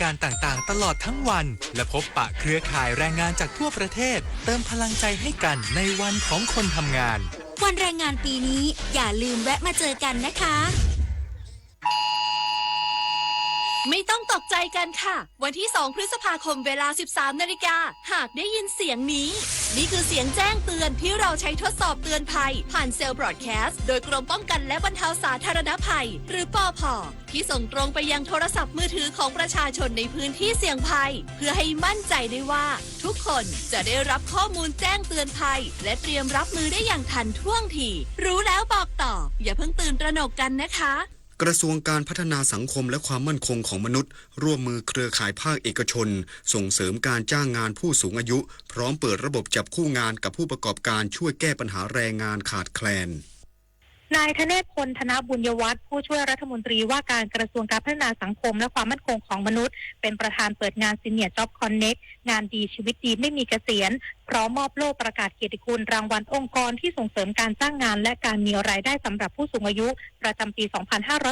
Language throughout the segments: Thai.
การต่างๆตลอดทั้งวันและพบปะเครือข่ายแรงงานจากทั่วประเทศเติมพลังใจให้กันในวันของคนทำงานวันแรงงานปีนี้อย่าลืมแวะมาเจอกันนะคะไม่ต้องตกใจกันค่ะวันที่2พฤษภาคมเวลา 13 นาฬิกาหากได้ยินเสียงนี้นี่คือเสียงแจ้งเตือนที่เราใช้ทดสอบเตือนภัยผ่านเซลล์บรอดแคสต์โดยกรมป้องกันและบรรเทาสาธารณภัยหรือปภ.ที่ส่งตรงไปยังโทรศัพท์มือถือของประชาชนในพื้นที่เสี่ยงภัยเพื่อให้มั่นใจได้ว่าทุกคนจะได้รับข้อมูลแจ้งเตือนภัยและเตรียมรับมือได้อย่างทันท่วงทีรู้แล้วบอกต่ออย่าเพิ่งตื่นตระหนกกันนะคะกระทรวงการพัฒนาสังคมและความมั่นคงของมนุษย์ร่วมมือเครือข่ายภาคเอกชนส่งเสริมการจ้างงานผู้สูงอายุพร้อมเปิดระบบจับคู่งานกับผู้ประกอบการช่วยแก้ปัญหาแรงงานขาดแคลนนายธเนศพลธนบุญยวัฒน์ผู้ช่วยรัฐมนตรีว่าการกระทรวงการพัฒนาสังคมและความมั่นคงของมนุษย์เป็นประธานเปิดงาน Senior Job Connect งานดีชีวิตดีไม่มีเกษียณพร้อมมอบโล่ประกาศเกียรติคุณรางวัลองค์กรที่ส่งเสริมการจ้างงานและการมีรายได้สำหรับผู้สูงอายุประจำปี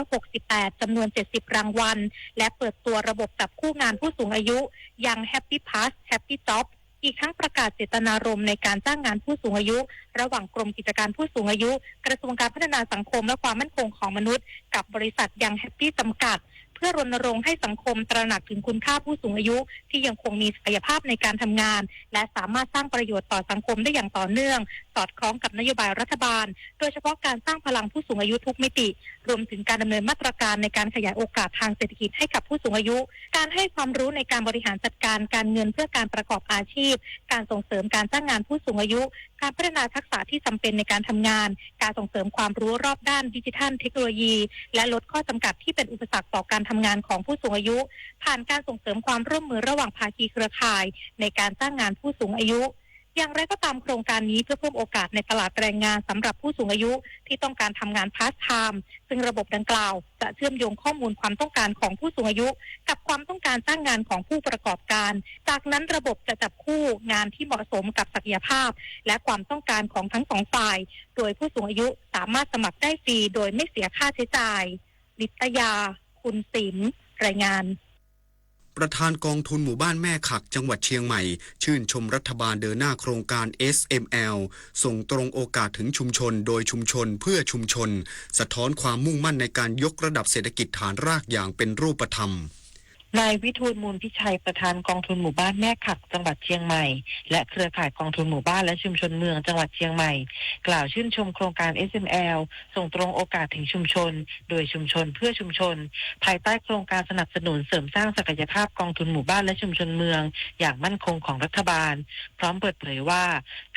2568 จำนวน 70 รางวัลและเปิดตัวระบบจับคู่งานผู้สูงอายุยัง Happy Pass Happy Jobอีกทั้งประกาศเจตนารมณ์ในการจ้างงานผู้สูงอายุระหว่างกรมกิจการผู้สูงอายุกระทรวงการพัฒนาสังคมและความมั่นคงของมนุษย์กับบริษัทยังแฮปปี้จำกัดเพื่อรณรงค์ให้สังคมตระหนักถึงคุณค่าผู้สูงอายุที่ยังคงมีศักยภาพในการทำงานและสามารถสร้างประโยชน์ต่อสังคมได้อย่างต่อเนื่องสอดคล้องกับนโยบายรัฐบาลโดยเฉพาะการสร้างพลังผู้สูงอายุทุกมิติรวมถึงการดำเนินมาตรการในการขยายโอกาสทางเศรษฐกิจให้กับผู้สูงอายุการให้ความรู้ในการบริหารจัดการการเงินเพื่อการประกอบอาชีพการส่งเสริมการจ้างงานผู้สูงอายุการพัฒนาทักษะที่จำเป็นในการทำงานการส่งเสริมความรู้รอบด้านดิจิทัลเทคโนโลยีและลดข้อจำกัดที่เป็นอุปสรรคต่อการทำงานของผู้สูงอายุผ่านการส่งเสริมความร่วมมือระหว่างภาคีเครือข่ายในการจ้างงานผู้สูงอายุอย่างไรก็ตามโครงการนี้เพื่อเพิ่มโอกาสในตลาดแรงงานสำหรับผู้สูงอายุที่ต้องการทำงานพาร์ทไทม์ซึ่งระบบดังกล่าวจะเชื่อมโยงข้อมูลความต้องการของผู้สูงอายุกับความต้องการจ้างงานของผู้ประกอบการจากนั้นระบบจะจับคู่งานที่เหมาะสมกับศักยภาพและความต้องการของทั้งสองฝ่ายโดยผู้สูงอายุสามารถสมัครได้ฟรีโดยไม่เสียค่าใช้จ่ายนิตยาคุณศิลป์รายงานประธานกองทุนหมู่บ้านแม่ขักจังหวัดเชียงใหม่ชื่นชมรัฐบาลเดินหน้าโครงการ SML ส่งตรงโอกาสถึงชุมชนโดยชุมชนเพื่อชุมชนสะท้อนความมุ่งมั่นในการยกระดับเศรษฐกิจฐานรากอย่างเป็นรูปธรรมนายวิทูลมูลพิชัยประธานกองทุนหมู่บ้านแม่ขักจังหวัดเชียงใหม่และเครือข่ายกองทุนหมู่บ้านและชุมชนเมืองจังหวัดเชียงใหม่กล่าวชื่นชมโครงการ SML ส่งตรงโอกาสถึงชุมชนโดยชุมชนเพื่อชุมชนภายใต้โครงการสนับสนุนเสริมสร้างศักยภาพกองทุนหมู่บ้านและชุมชนเมืองอย่างมั่นคงของรัฐบาลพร้อมเปิดเผยว่า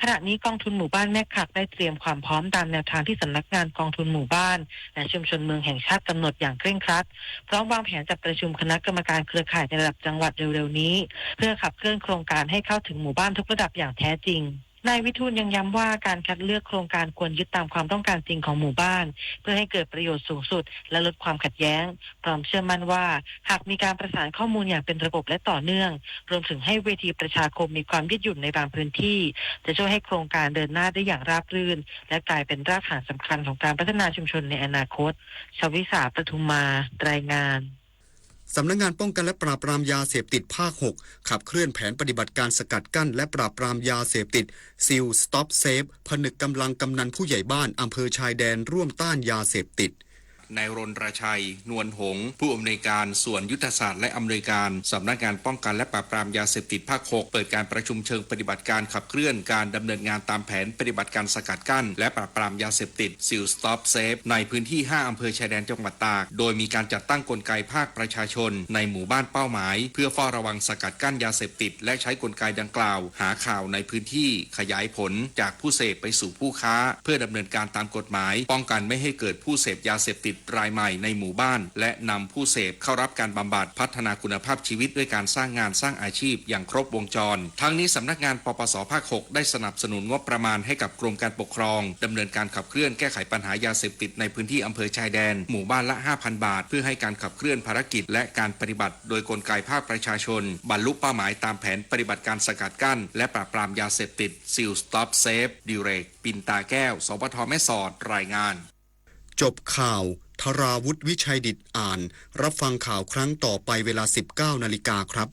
ขณะนี้กองทุนหมู่บ้านแม่ขักได้เตรียมความพร้อมตามแนวทางที่สำนักงานกองทุนหมู่บ้านและชุมชนเมืองแห่งชาติกำหนดอย่างเคร่งครัดพร้อมวางแผนจัดประชุมคณะกรรมการเครือข่ายในระดับจังหวัดเร็วๆนี้เพื่อขับเคลื่อนโครงการให้เข้าถึงหมู่บ้านทุกระดับอย่างแท้จริงนายวิทูลยังย้ำว่าการคัดเลือกโครงการควรยึดตามความต้องการจริงของหมู่บ้านเพื่อให้เกิดประโยชน์สูงสุดและลดความขัดแย้งพร้อมเชื่อมั่นว่าหากมีการประสานข้อมูลอย่างเป็นระบบและต่อเนื่องรวมถึงให้เวทีประชาคมมีความยืดหยุ่นในบางพื้นที่จะช่วยให้โครงการเดินหน้าได้อย่างราบรื่นและกลายเป็นรากฐานสำคัญของการพัฒนาชุมชนในอนาคตชวิสาปทุมมารายงานสำนักงานป้องกันและปราบปรามยาเสพติดภาค 6 ขับเคลื่อนแผนปฏิบัติการสกัดกั้นและปราบปรามยาเสพติดซิลสต็อปเซฟผนึกกำลังกำนันผู้ใหญ่บ้านอำเภอชายแดนร่วมต้านยาเสพติดนายรณชัยนวลหงส์ผู้อำนวยการส่วนยุทธศาสตร์และอำนวยการสำนักงานป้องกันและปราบปรามยาเสพติดภาค 6 เปิดการประชุมเชิงปฏิบัติการขับเคลื่อนการดำเนินงานตามแผนปฏิบัติการสกัดกั้นและปราบปรามยาเสพติดซิลสต็อปเซฟในพื้นที่ 5 อำเภอชายแดนจังหวัดตากโดยมีการจัดตั้งกลไกภาคประชาชนในหมู่บ้านเป้าหมายเพื่อเฝ้าระวังสกัดกั้นยาเสพติดและใช้กลไกดังกล่าวหาข่าวในพื้นที่ขยายผลจากผู้เสพไปสู่ผู้ค้าเพื่อดำเนินการตามกฎหมายป้องกันไม่ให้เกิดผู้เสพยาเสพติดรายใหม่ในหมู่บ้านและนำผู้เสพเข้ารับการบำบัดพัฒนาคุณภาพชีวิตด้วยการสร้างงานสร้างอาชีพอย่างครบวงจรทั้งนี้สำนักงานปปสภาค 6 ได้สนับสนุนงบประมาณให้กับกรมการปกครองดำเนินการขับเคลื่อนแก้ไขปัญหายาเสพติดในพื้นที่อำเภอชายแดนหมู่บ้านละ 5,000 บาทเพื่อให้การขับเคลื่อนภารกิจและการปฏิบัติโดยกลไกภาคประชาชนบรรลุเป้าหมายตามแผนปฏิบัติการสกัดกั้นและปราบปรามยาเสพติดซิลสต็อปเซฟดิเรกปินตาแก้วสปทแม่สอดรายงาน จบข่าวธราวุฒิวิชัยดิษฐ์อ่าน รับฟังข่าวครั้งต่อไปเวลา 19 นาฬิกาครับ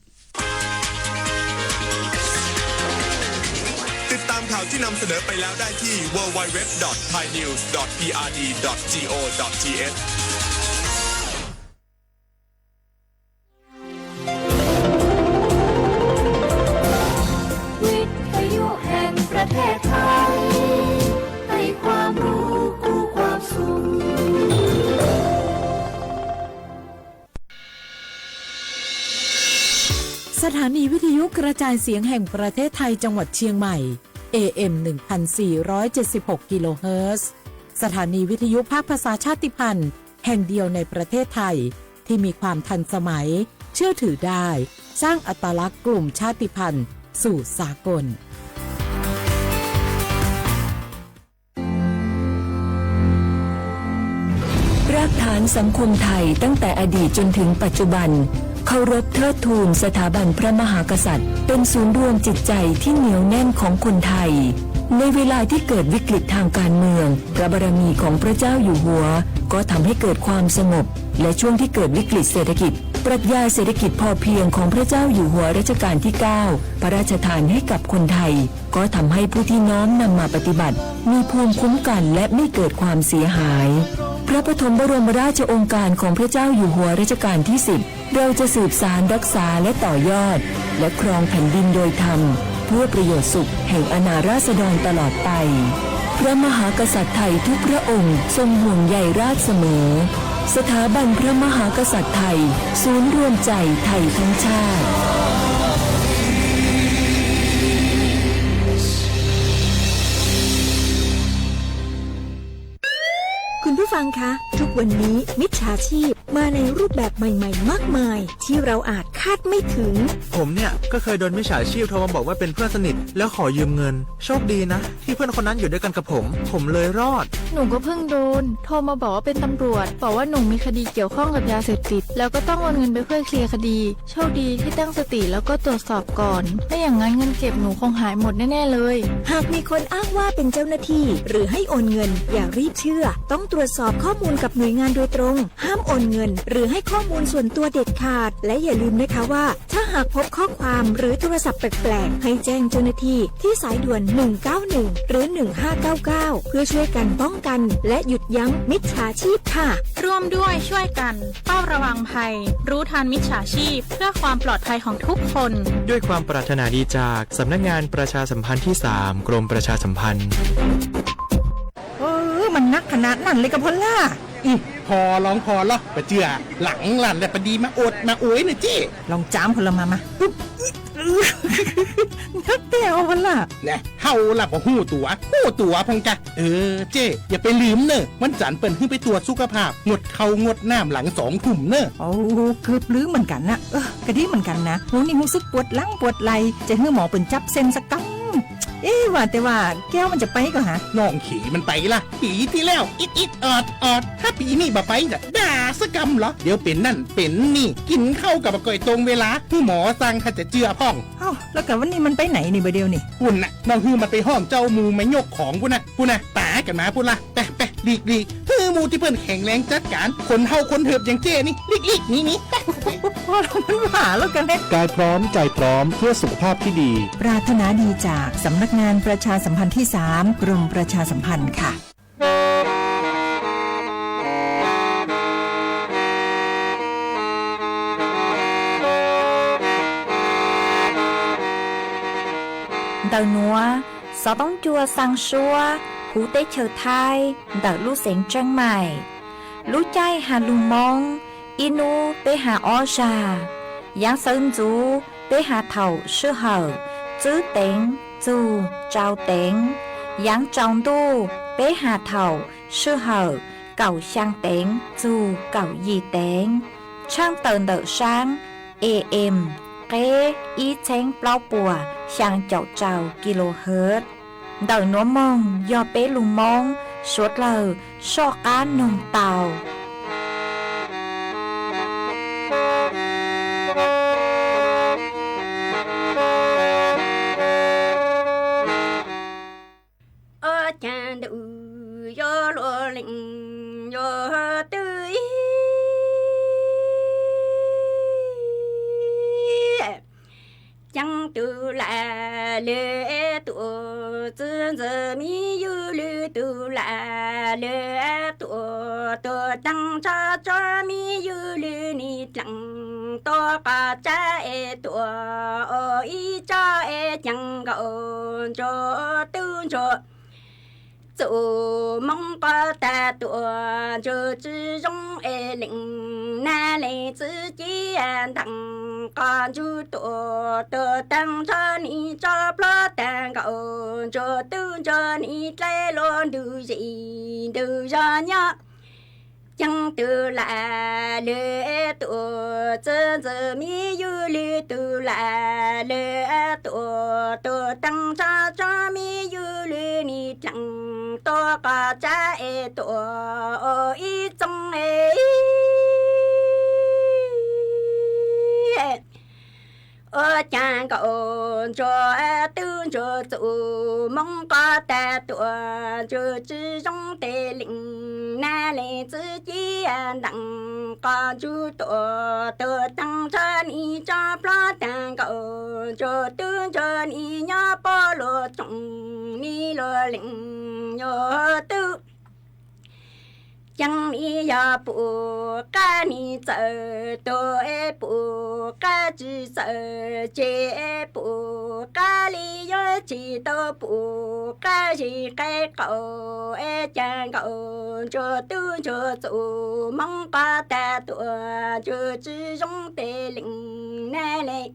ติดตามข่าวที่นำเสนอไปแล้วได้ที่ www.thainews.prd.go.thวิทยุแห่งประเทศไทยให้ความรู้กู้ความสุขสถานีวิทยุกระจายเสียงแห่งประเทศไทยจังหวัดเชียงใหม่ AM 1476 กิโลเฮิรตซ์สถานีวิทยุภาคภาษาชาติพันธุ์แห่งเดียวในประเทศไทยที่มีความทันสมัยเชื่อถือได้สร้างอัตลักษณ์กลุ่มชาติพันธุ์สู่สากลรากฐานสังคมไทยตั้งแต่อดีตจนถึงปัจจุบันเคารพเทิดทูนสถาบันพระมหากษัตริย์เป็นศูนย์รวมจิตใจที่เหนียวแน่นของคนไทยในเวลาที่เกิดวิกฤตทางการเมืองพระบารมีของพระเจ้าอยู่หัวก็ทำให้เกิดความสงบและช่วงที่เกิดวิกฤตเศรษฐกิจปรัชญาเศรษฐกิจพอเพียงของพระเจ้าอยู่หัวรัชกาลที่ 9 พระราชทานให้กับคนไทยก็ทำให้ผู้ที่น้อมนำมาปฏิบัติมีภูมิคุ้มกันและไม่เกิดความเสียหายพระปฐมบรมราชโองการของพระเจ้าอยู่หัวรัชกาลที่ 10เราจะสืบสานรักษาและต่อยอดและครองแผ่นดินโดยธรรมเพื่อประโยชน์สุขแห่งอาณาราษฎรตลอดไปพระมหากษัตริย์ไทยทุกพระองค์ทรงห่วงใยราชเสมอสถาบันพระมหากษัตริย์ไทยศูนย์รวมใจไทยทั้งชาติคุณผู้ฟังคะทุกวันนี้มิจฉาชีพมาในรูปแบบใหม่ๆมากมายที่เราอาจคาดไม่ถึงผมเนี่ยก็เคยโดนมิจฉาชีพโทรมาบอกว่าเป็นเพื่อนสนิทแล้วขอยืมเงินโชคดีนะที่เพื่อนคนนั้นอยู่ด้วยกันกับผมเลยรอดหนูก็เพิ่งโดนโทรมาบอกว่าเป็นตำรวจบอกว่าหนูมีคดีเกี่ยวข้องกับยาเสพติดแล้วก็ต้องโอนเงินไปเพื่อเคลียร์คดีโชคดีที่ตั้งสติแล้วก็ตรวจสอบก่อนไม่อย่างนั้นเงินเก็บหนูคงหายหมดแน่ๆเลยหากมีคนอ้างว่าเป็นเจ้าหน้าที่หรือให้โอนเงินอย่ารีบเชื่อต้องตรวจสอบข้อมูลกับหน่วยงานโดยตรงห้ามโอนเงินหรือให้ข้อมูลส่วนตัวเด็ดขาดและอย่าลืมนะคะว่าถ้าหากพบข้อความหรือโทรศัพท์แปลกๆให้แจ้งเจ้าหน้าที่ที่สายด่วน191หรือ1599เพื่อช่วยกันป้องกันและหยุดยั้งมิจฉาชีพค่ะร่วมด้วยช่วยกันเฝ้าระวังภัยรู้ทันมิจฉาชีพเพื่อความปลอดภัยของทุกคนด้วยความปรารถนาดีจากสำนักงานประชาสัมพันธ์ที่ 3 กรมประชาสัมพันธ์มันนักขนาดนั้นเลยกับพอลล่าพอลองพอละปะเจือหลังหลันแต่ปะดีมาอดมาโอยนะเจ้ลองจามพลมานักเตะพอลล่าเนี่ยเฮาล่ะบ่ฮู้ตัวพงกะเจ้อย่าไปลืมเนอะวันจันทร์เปิ้นขึ้นไปตรวจสุขภาพงดเข้างดน้ำหลัง2 ทุ่มเนอะโอ้เกือบลืมเหมือนกันนะกะดีเหมือนกันนะหูนี่รู้สึกปวดหลังปวดไหล่จะให้หมอเปิ้นจับเส้นสักกังว่าแต่ว่าแก้วมันจะไปก็หาน้องขี่มันไปล่ะปีที่แล้วอิดออดถ้าปีนี้บ่ไปจะด่าสกรรมเหรอเดี๋ยวเป็นนั่นเป็นนี่กินข้าวกับก่อยตรงเวลาผู้หมอสั่งถ้าจะเจือพ่องแล้วกับวันนี้มันไปไหนนี่บ่เดียวนี่ปุ่นน่ะน้องฮือมันไปห้องเจ้ามูไม่ยกของปุ่นน่ะตากันมาปุ่นล่ะไปลีกฮือมูที่เพิ่นแข็งแรงจัดการคนเฮาคนเถิบอย่างเจ้นี่ลีกนี่พอมันหาแล้วกันกายพร้อมใจพร้อมเพื่อสุขภาพที่ดีปรารถนาดีจากสำนักงานประชาสัมพันธ์ที่ 3 กรมประชาสัมพันธ์ค่ะĐầu núa, gió bóng chua sang xua, hú tế chờ thai, đợi lũ xén trăng mải. Lũ chay hà lùng mong, inu bế hà o trà. Giáng sơn chú, bế hà thầu sư hở, chữ tên, chú, trao tên. Giáng trong tu, bế hà thầu sư hở, cầu sang tên, chú, cầu gì tên. Trang tờn đợi sáng, AM. Kế ý chén bao bùa sang chậu trào kHz. Đời nó mong do bé lùng mong suốt lờ so cá nông tàu. Chàng đựng do lùa lịnh do tự là lệ tụ chân giờ mi yu lư tự là lệ tụ tụ tăng cho mi yu lư ni tăng to cả cha e tụ y cha e chẳng gạo cho tư cho dù mong có ta tuổi cho chỉ trong e linh na lệ tự chỉ thằng con chú tuổi tự tăng cho ni cho lo tăng gạo cho tư cho ni lấy luôn đủ gì đủ cho nhá chẳng tự là lệ tuổi chân giờ mi yu lệ tự là lệ tuổi tự tăng cho mi yu lệ ni chẳng to cả cha e tuổi y trong e chàng cậu cho tư cho tự mong có ta tuổi cho chỉ trong tề linh na lệ chữ chỉ đặng có chú tuổi tự tăng cho ni cho lo tăng cậu cho tư cho ni nhớ bỏ lô trong ni lô linh nhớ tư chẳng ý ya bù ca ni sợ tôi bù ca chỉ sợ chế bù ca li yo chỉ tôi bù ca chỉ cái cậu chẳng cậu cho tư cho chủ mong ba ta tuổi cho chỉ trong tề linh nè lệ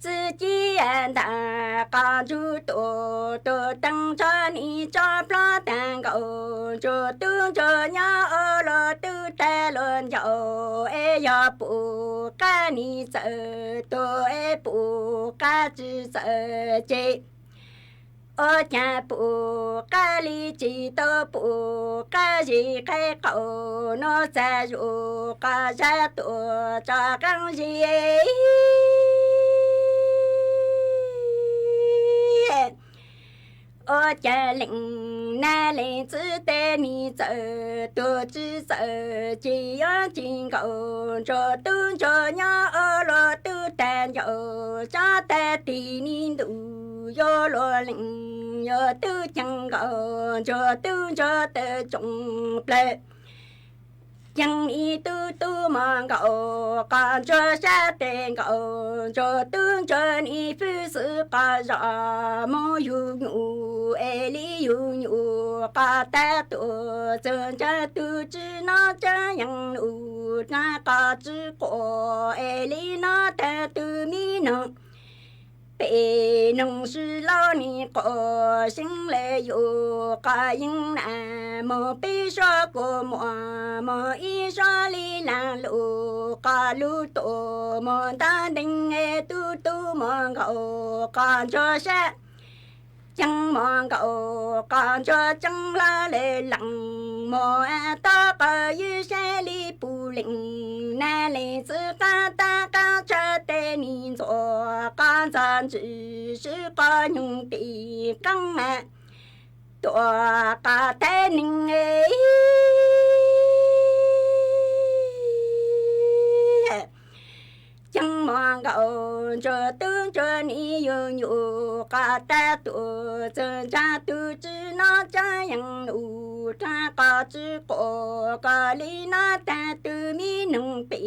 自己打高住多多等着你做不蛋糕，就等着鸟儿都带轮走，哎呀不干你走，多哎不干只走这。我家不干里几都不干几开口，那在如干在多着刚些。我家领那领子带你走，多只走，只要进口，这都这鸟儿了都带有，家带地你都要落领，要都进口，这都这的种来。chẳng ý tu mang cậu còn cho xa tên cậu cho tương chân ý phu sự cả rõ mô yu nhu e li yu nhu cả ta tu chân cha tu chứ nó cha yang nu na cả chứ cổ e li nó ta tu mi nong bề nông sư lo ni có sinh lệ yu cả những na mô bê so của mô y so li la lu cả lu tổ mô ta đình e tu mô gạo còn cho sa chẳng mô gạo còn cho chẳng la lệ lặng mô ta có yu sa li bu linh na lệ sư ca ta ca cha tê ni zo ca zan chỉ sư ca nhung tì căng mẹ tua ca tê ninh ấy chẳng mong gạo cho tương cho ni yu nhu ca ta tu chân cha tu chứ nó cha yang nu cha ca chứ cổ ca li na ta tu mi nung pi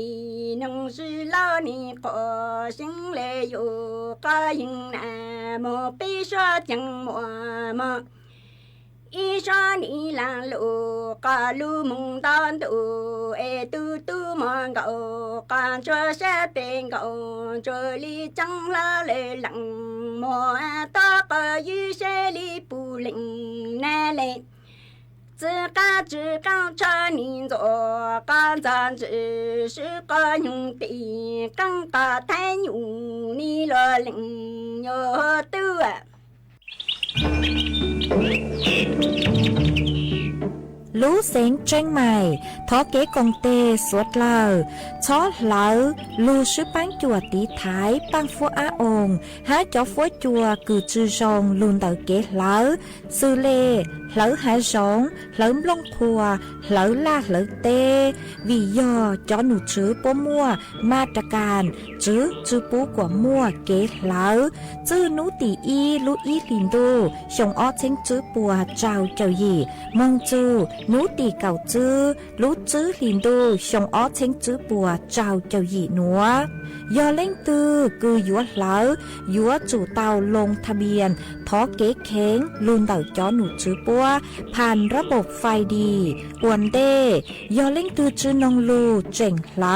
nung sư lo ni có sinh lệ yu ca yin na mô pi so chẳng mô mô y sa ni la lu ca lu mong tan tu e tu mong gạo can cho sa tên gạo cho li chẳng la lệ lặng mô ta có yu se li bu linh na lệ自家只刚车你做刚咱只是个用的刚把太牛你了领有多啊 lú xén tranh mày thó kế công tê suốt lờ chó lỡ lù sư bán chùa tí thái bán phú á ồn há cho phú chùa cử chư rồng luôn tờ kế lỡ sư lê lỡ há rồng lỡ lông khùa lỡ la lỡ tê vì do cho nụ chữ bố mua ma trà càn chữ bố của mua kế lỡ chữ nụ tỷ y lú y lìn đô xong ó chênh chữ bùa trào chào gì mong chữ nú tỷ cầu chữ lú chữ lìn đô xong ó chênh chữ bùa trào chào gì nữa do lên tư cứ dúa lỡ dúa chủ tàu lงทะเบียนท้อเก๊เค้งลุนเต่าจ้อหนูจื้อปัวผ่านระบบไฟดีอวนเด้ยอเล่งตือจื้อนองลูเจ๋งเหลา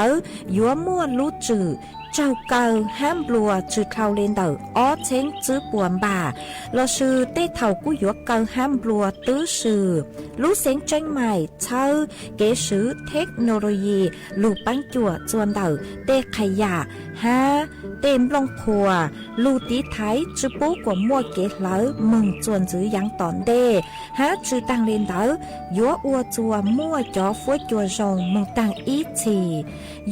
ยัวม่วนลูจื้อเจ้าเก่าห้ามบัวจื้อเท่าเลนเต่าอ้อเช้งจื้อปวนบ่าเราชื่อเต้เท่ากู้ยัวเก่าห้ามบัวตื้อชื่อรู้เสียงใจใหม่เช่าเก๋ซื้อเทคโนโลยีลูกปังจั่วจวนเต่าเต้ขยะฮะเต็มลงพัวลูตีไทยจื้อปูกว่ามัวเก๋เหลามึงจวนจื้อยังตอนเด้ฮะจื้อตังเลนเต่ายัวอัวจัวมัวจ่อฟัวจัวรองมึงตังอีที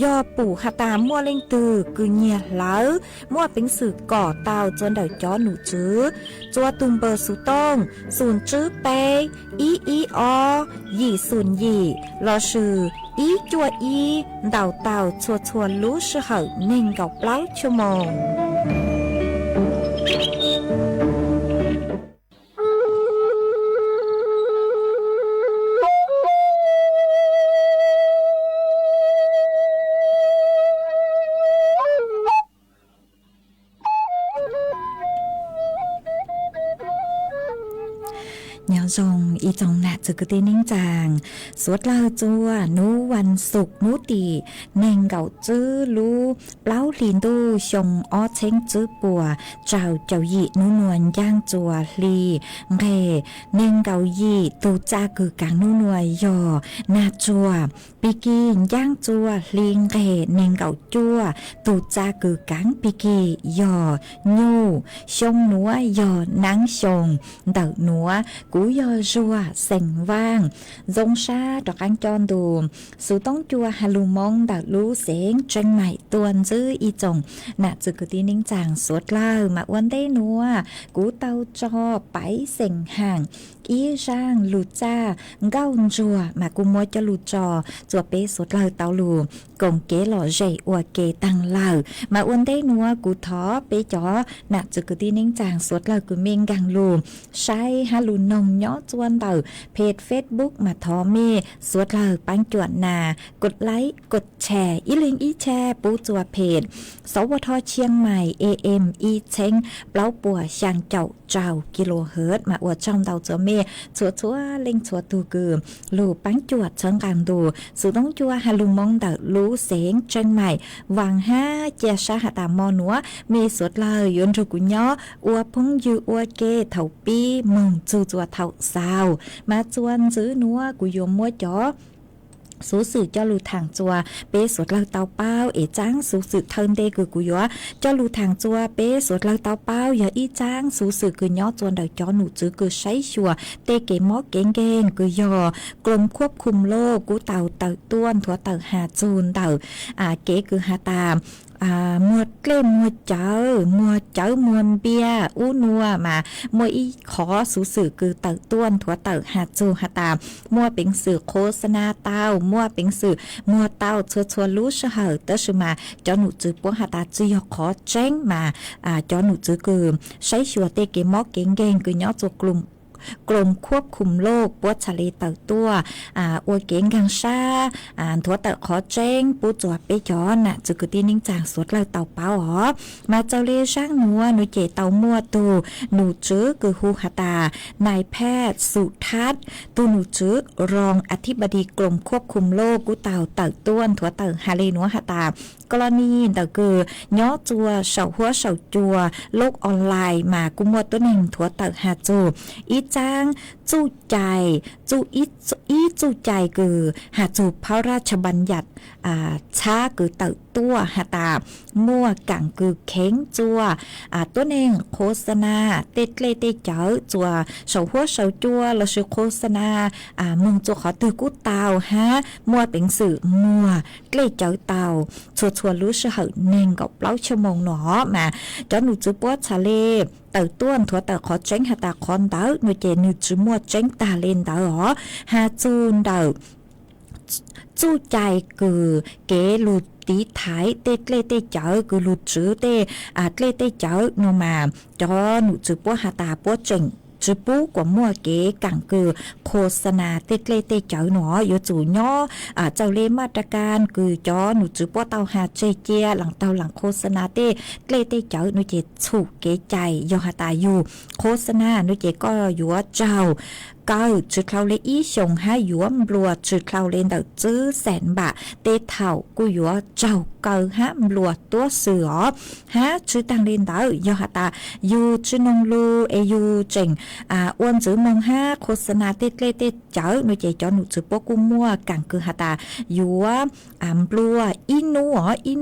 ยอปู่หาตามัวเล่งตือคือเงียเหลามัวเป็นสื่อก่อเตาจวนเดาจ้อหนูจื้อจัวตุมเบอร์สุต้องศูนย์จื้อเปอีอยี่ศูนย์ยี่รอชื่ออีจัวอีเดาเตาชัวรู้ชื่อเหาเน่งกับเล้าชั่วโมงจงอีจงหนักจะกระติ้งจางสวดเล่าจัวนูวันสุกนูตีเน่งเก่าจื้อลูเปล่าลินดูชงอ้อเช้งจื้อปัวเจ้าเจ้าหยีนูนวลย่างจัวลีเร่เน่งเก่าหยีตูจ้าคือกางนูนวลยอนาจัวปีกีย่างจัวลิงเร่เน่งเก่าจัวตูจ้าคือกางปีกียอนูชงนัวยอนางชงเต่านัวกูยอจัวเส็งว่างจงชาดอกอังจอนดูสูต้องจัวฮาลูมองดาวรู้เสียงจังใหม่ตวนจื้ออีจงน่ะจือกตีนิ่งจางสวดเล่ามาวันได้นัวกูเตาจอไปเส็งห่างอีร่างลูจ้าเก้าจัวมากูมัวจะลูจอจัวเป๊สวดเล่าเตาลูกงเก๋หล่อใจอวเกตังเล่ามาวันได้นัวกูท้อเป๊จอน่ะจือกตีนิ่งจางสวดเล่ากูเมงกังลูใช้ฮาลูนงย้อจวนเต่าเพจ Facebook มาทอเมสวดเล่าปังจวนนากดไลค์กดแชร์อีลิงอีแชร์ปูจัวเพจสวทเชียงใหม่ AM อีเช้งเปล่าปัวช่างเจ้ากิโลเฮิรตซ์มาอวดช่องเต่าจัวเมชัวเล็งชัวตูกือลูปังจวดเชิงกลางดูสูต้องจัวฮาลูมองเต่ารู้เสียงเชียงใหม่วางห้าเจชาหตามอนัวมีสวดเล่ายนทุกุญญออัวพงยูอัวเกเถาปีมึงจูจัวเถาสาวมาจวนซื้อนัวกุยมมัวจ๋อสูสื่อเจ้าลูทางจัวเป้สวดเล่าเตาเป้าเอจ้างสูสื่อเทินเดกือกุยเจ้าลูทางจัวเป้สวดเล่าเตาเป้าอย่าอีจ้างสูสื่อกือย่อจวนเดาจ้อหนูจื้อกือใช้ชัวเตเกมอเก่งกือยอกรมควบคุมโรคกูเต่าต้วนถั่วเต่าหาจูนเต่าเก๋กือหาตามมัวเกล้มมัวเจ้ามัวเบียอู้นัวมามัวอีขอสูสื่อคือเต่าต้วนถั่วเต่าหาจูหาตามมัวเป็นสื่อโฆษณาเต้ามัวเป็นสื่อมัวเต้าชัวรู้เฉยเตอร์มาจอหนูจื้อปัวหาตาจีขอแจ้งมาจอหนูจื้อคือใช้ชัวเตเกมอเก่งคือย้อตัวกลุ่มกรมควบคุมโรคปวดทะเลเต่าตัวอวเก่งกังชาถั่วเต่าขอแจ้งปูจวบไปย้อนน่ะจะคือที่นิ่งจางสวดเลยเต่าเป้าหรอมาเจ้าเล่ช่างนัวหนูเจเต่ามัวตูหนูจื้อคือฮูหตานายแพทย์สุทัศน์ตูหนูจื้อรองอธิบดีกรมควบคุมโรคกูเต่าต้วนถั่วเต่าฮาเลนัวหตากรณีเต่าคือย้อจัวเฉาหัวเฉาจัวโลกออนไลน์มากุมัวตัวหนึ่งถั่วเต่าหาจูอีจ้างจู้ใจจู้อีจู้ใจคือหาจูพระราชบัญญัติ ช้าคือเต่าตัวหาตามั่วกังคือเข็งจัวตัวเองโฆษณาเต็ดเลยเตเจ๋อจัวเสาหัวเสาจัวเราชื่อโฆษณามึงจัวขอตือกู้เตาฮะมั่วเป็นสื่อมั่วเกลเจ้าเตาชัวรู้สึกเน่งกับเล้าชั่วโมงหนอมาจนหนูจูปวดชาเลเต่าต้วนถั่วเต่าขอเจ้งหาตาคอนเต่าหนูเจนูจูมั่วเจ้งตาเลนเต่าหรอหาจูนเต่าจู้ใจคือเกลูตีท้ายเตะเล่เตะเจ้าคือลูจื้อเตะเล่เตะเจ้าโนมาจอหนูจื้อปัวหาตาปัวเจ๋งจื้อปูกว่ามั่วเก๋กังคือโฆษณาเตะเล่เตะเจ้าหนออยู่จู่ย่อเจ้าเล่มาตรการคือจอหนูจื้อปัวเตาหาเจเจียหลังเตาหลังโฆษณาเตะเล่เตะเจ้าหนูเจถูกเก๋ใจยอหาตาอยู่โฆษณาหนูเจก็อยู่ว่าเจ้าก้าวจุดเขาเลยอีชงให้หยวมบลัวจุดเขาเล่นเดาจื้อแสนบาทเตะเท่ากูหยัวเจ้าเกาฮะบลัวตัวเสือฮะจุดต่างเล่นเดายอหตาอยู่จุดนงลูอยู่เจ๋งอ้วนจื้อมองฮะโฆษณาเตะเล่เตะเจ้าหนูเจจอหนูจื้อปกูมั่วกังคือหตาหยัวบลัวอี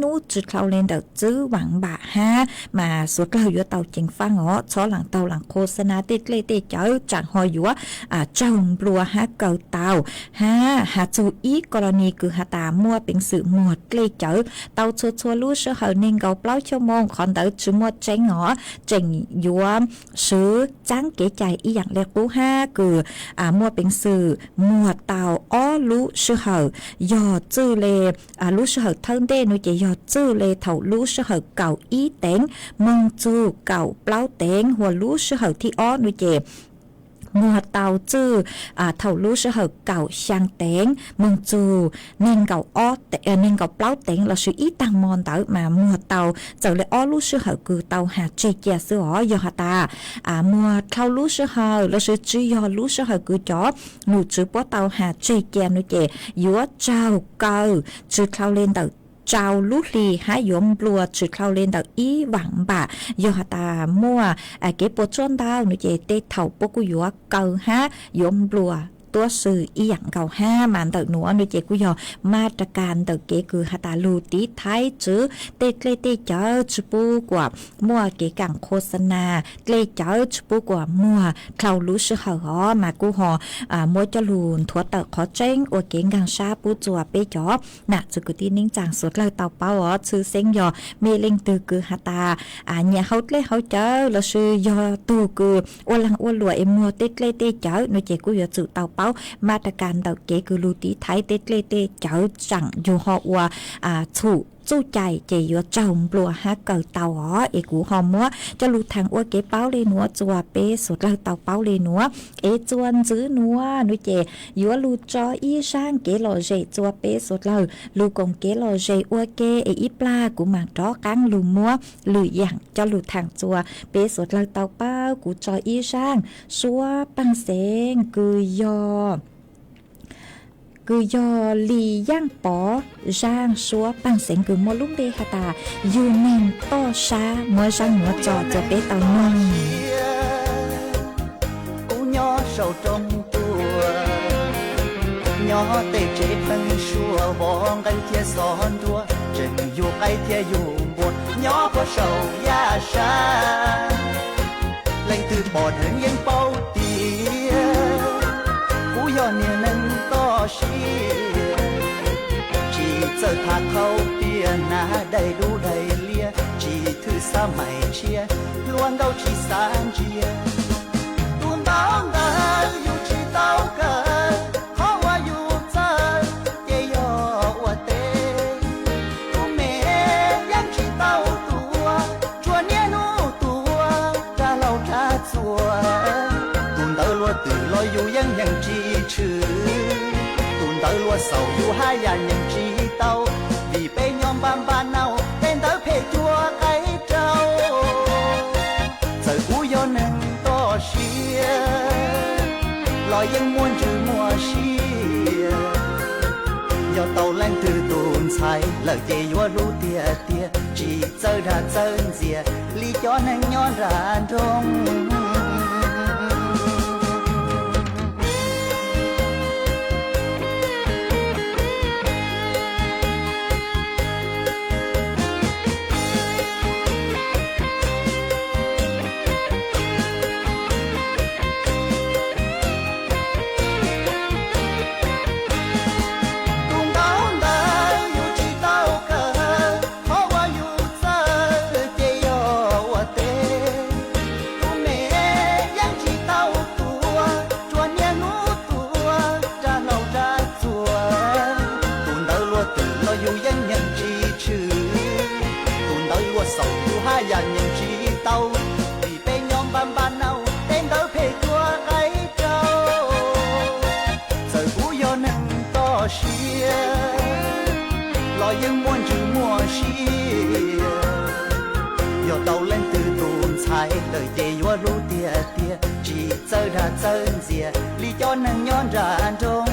นูจุดเขาเล่นเดาจื้อหวังบาฮะมาสุดเราหยัวเตาเจ๋งฟังช้อหลังเตาหลังโฆษณาเตะเล่เตะเจ้าจังหอยหยัวเจ้าปลัวหาเกาเตาหาจูอีกรณีคือหาตามั่วเป็นสื่อหมวดเกลเจอเตาชัวรู้เชื่อเหนิงเกาเปล่าชั่วโมงคอนเตอชื่อหมวดเจงเจงยัวซื้อจ้างเก๋ใจอีอย่างเล็กรู้ห้าคือมั่วเป็นสื่อหมวดเตาอ้อรู้เชื่อเหยอดจื้อเลรู้เชื่อทั้งเดนุจะยอดจื้อเลเท่ารู้เชื่อเก่าอีเต็งมงจูเก่าเปล่าเต็งหัวรู้เชื่อที่อ้อนุเจมัวเตาจื้อเท่ารู้เชื่อเก่าช่างเต็งมึงจูเน่งเก่าอ้อเน่งเก่าเปล่าเต็งเราชื่ออีตังมอนเตามามัวเตาเจ้าเลยอ้อรู้เชื่อคือเตาหาเจเจียซื้อยอหตามัวเท่ารู้เชื่อเราชื่อจื้อยอรู้เชื่อคือจ๋อหนูจื้อป้อเตาหาเจเจียนุเจยัวเจ้าเก่าจื้อเท่าเล่นเตาเจ้าลุลีหายมบลัวจุดเข้าเล่นดอกอีหวังบะยอตามั่วเก็บปวดจนดาวหนูเจเตเถ่าปกุยัวเกาฮะยมบลัวตัวสื่ออีหยังเก่าห้ามันเตอหนัวหนูเจกุยอมาตรการเตอเกคือหาตาลูตีไทยจื้อเตเตเจ้าจุปูกว่ามั่วเกกังโฆษณาเตเจ้าจุปูกว่ามั่วเขารู้สึกหอมากูหอมั่วจะลูนถั่วเตอขอเจ้งอวเก่งกังชาปูจัวเปจอน่ะจุกุตีนิ่งจางสุดเลยเตาเป้าชื่อเซ็งยอเมเล็งตือคือหาตาเนี่ยเขาเล่เขาเจ้าเราชื่อยอตูคืออวลังอวลัวเอมัวเตเจ้าหนูเจกุยอจุเตาเป้ามาตรการเตาเกคือลูตีไทยเตเตเจ้าจังอยู่หอวัวถูจู้ใจเจยัวเจ้าปลัวฮะเกิดเตาเอกูหอมมัวจะลูทางอ้วเก๋เป้าเลยนัวจัวเปสุดเราเตาเป้าเลยนัวจวนจื้อนัวนุเจยัวลูจออีช่างเก๋หล่อเจจัวเปสุดเราลูกงเก๋หล่อเจอ้วเก๋อีปลากูหมางจ้อกังลูมัวลูอย่างจะลูทางจัวเปสุดเราเตาเป้ากูจออีช่างซัวปังเสงคือยลีย่างปอร่างซัวปังเสียงคือมลุ่มเบคาตาอยู่เน่งต้อช้าเมื่อช่างหัวจอจะเปเตานงกูย่อเศร้าจงตัวย่อเตะเจ็บเป็นชัวบองกันเทียสอนตัวจึงอยู่ไกลเทียอยู่บนย่อก็เศร้ายาชาเล่นตือปอดเหินยังเป้าตีกูย่อเนี่ยนั่งชีจีเจอทาเขาเปียนาได้ดูได้เลียจีถือสามัยเชียล้วนเกาชีสานเจียตุนต้งเดินอยู่ชีเต้าเกินเพราะว่าอยู่เจอเกยอว่าเตตุเมยังชีเต้าตัวชวนเนี้ยนู้ตัวจะเล่าท่าจัวตุนเดินล้วนตื่นลอยอยู่ยังจีชื่อเตอลัวเศร้าอยู่หายานยังจีเตาดีไปยอมบานบานเนาเต้นเตอเพจัวไก่เจ้าเจอกูยอหนึ่งต่อเชียลอยยังม้วนจือมัวเชียยอเตาแรงถือตูนใช้เลิกเจยัวรู้เตียเตียจีเจอราเจอเจียลีย้อนนั่งย้อนรานตรง dàn nhìn chỉ tàu vì bên nhóm ban nào tên đỡ phê chua cái trâu giờ cú do nâng to xia lo yên muôn chữ mùa xia do tàu lên từ tuôn sai đời chê vô lũ tia tia chỉ chơi ra chơi dìa lý cho nâng nhon ra trong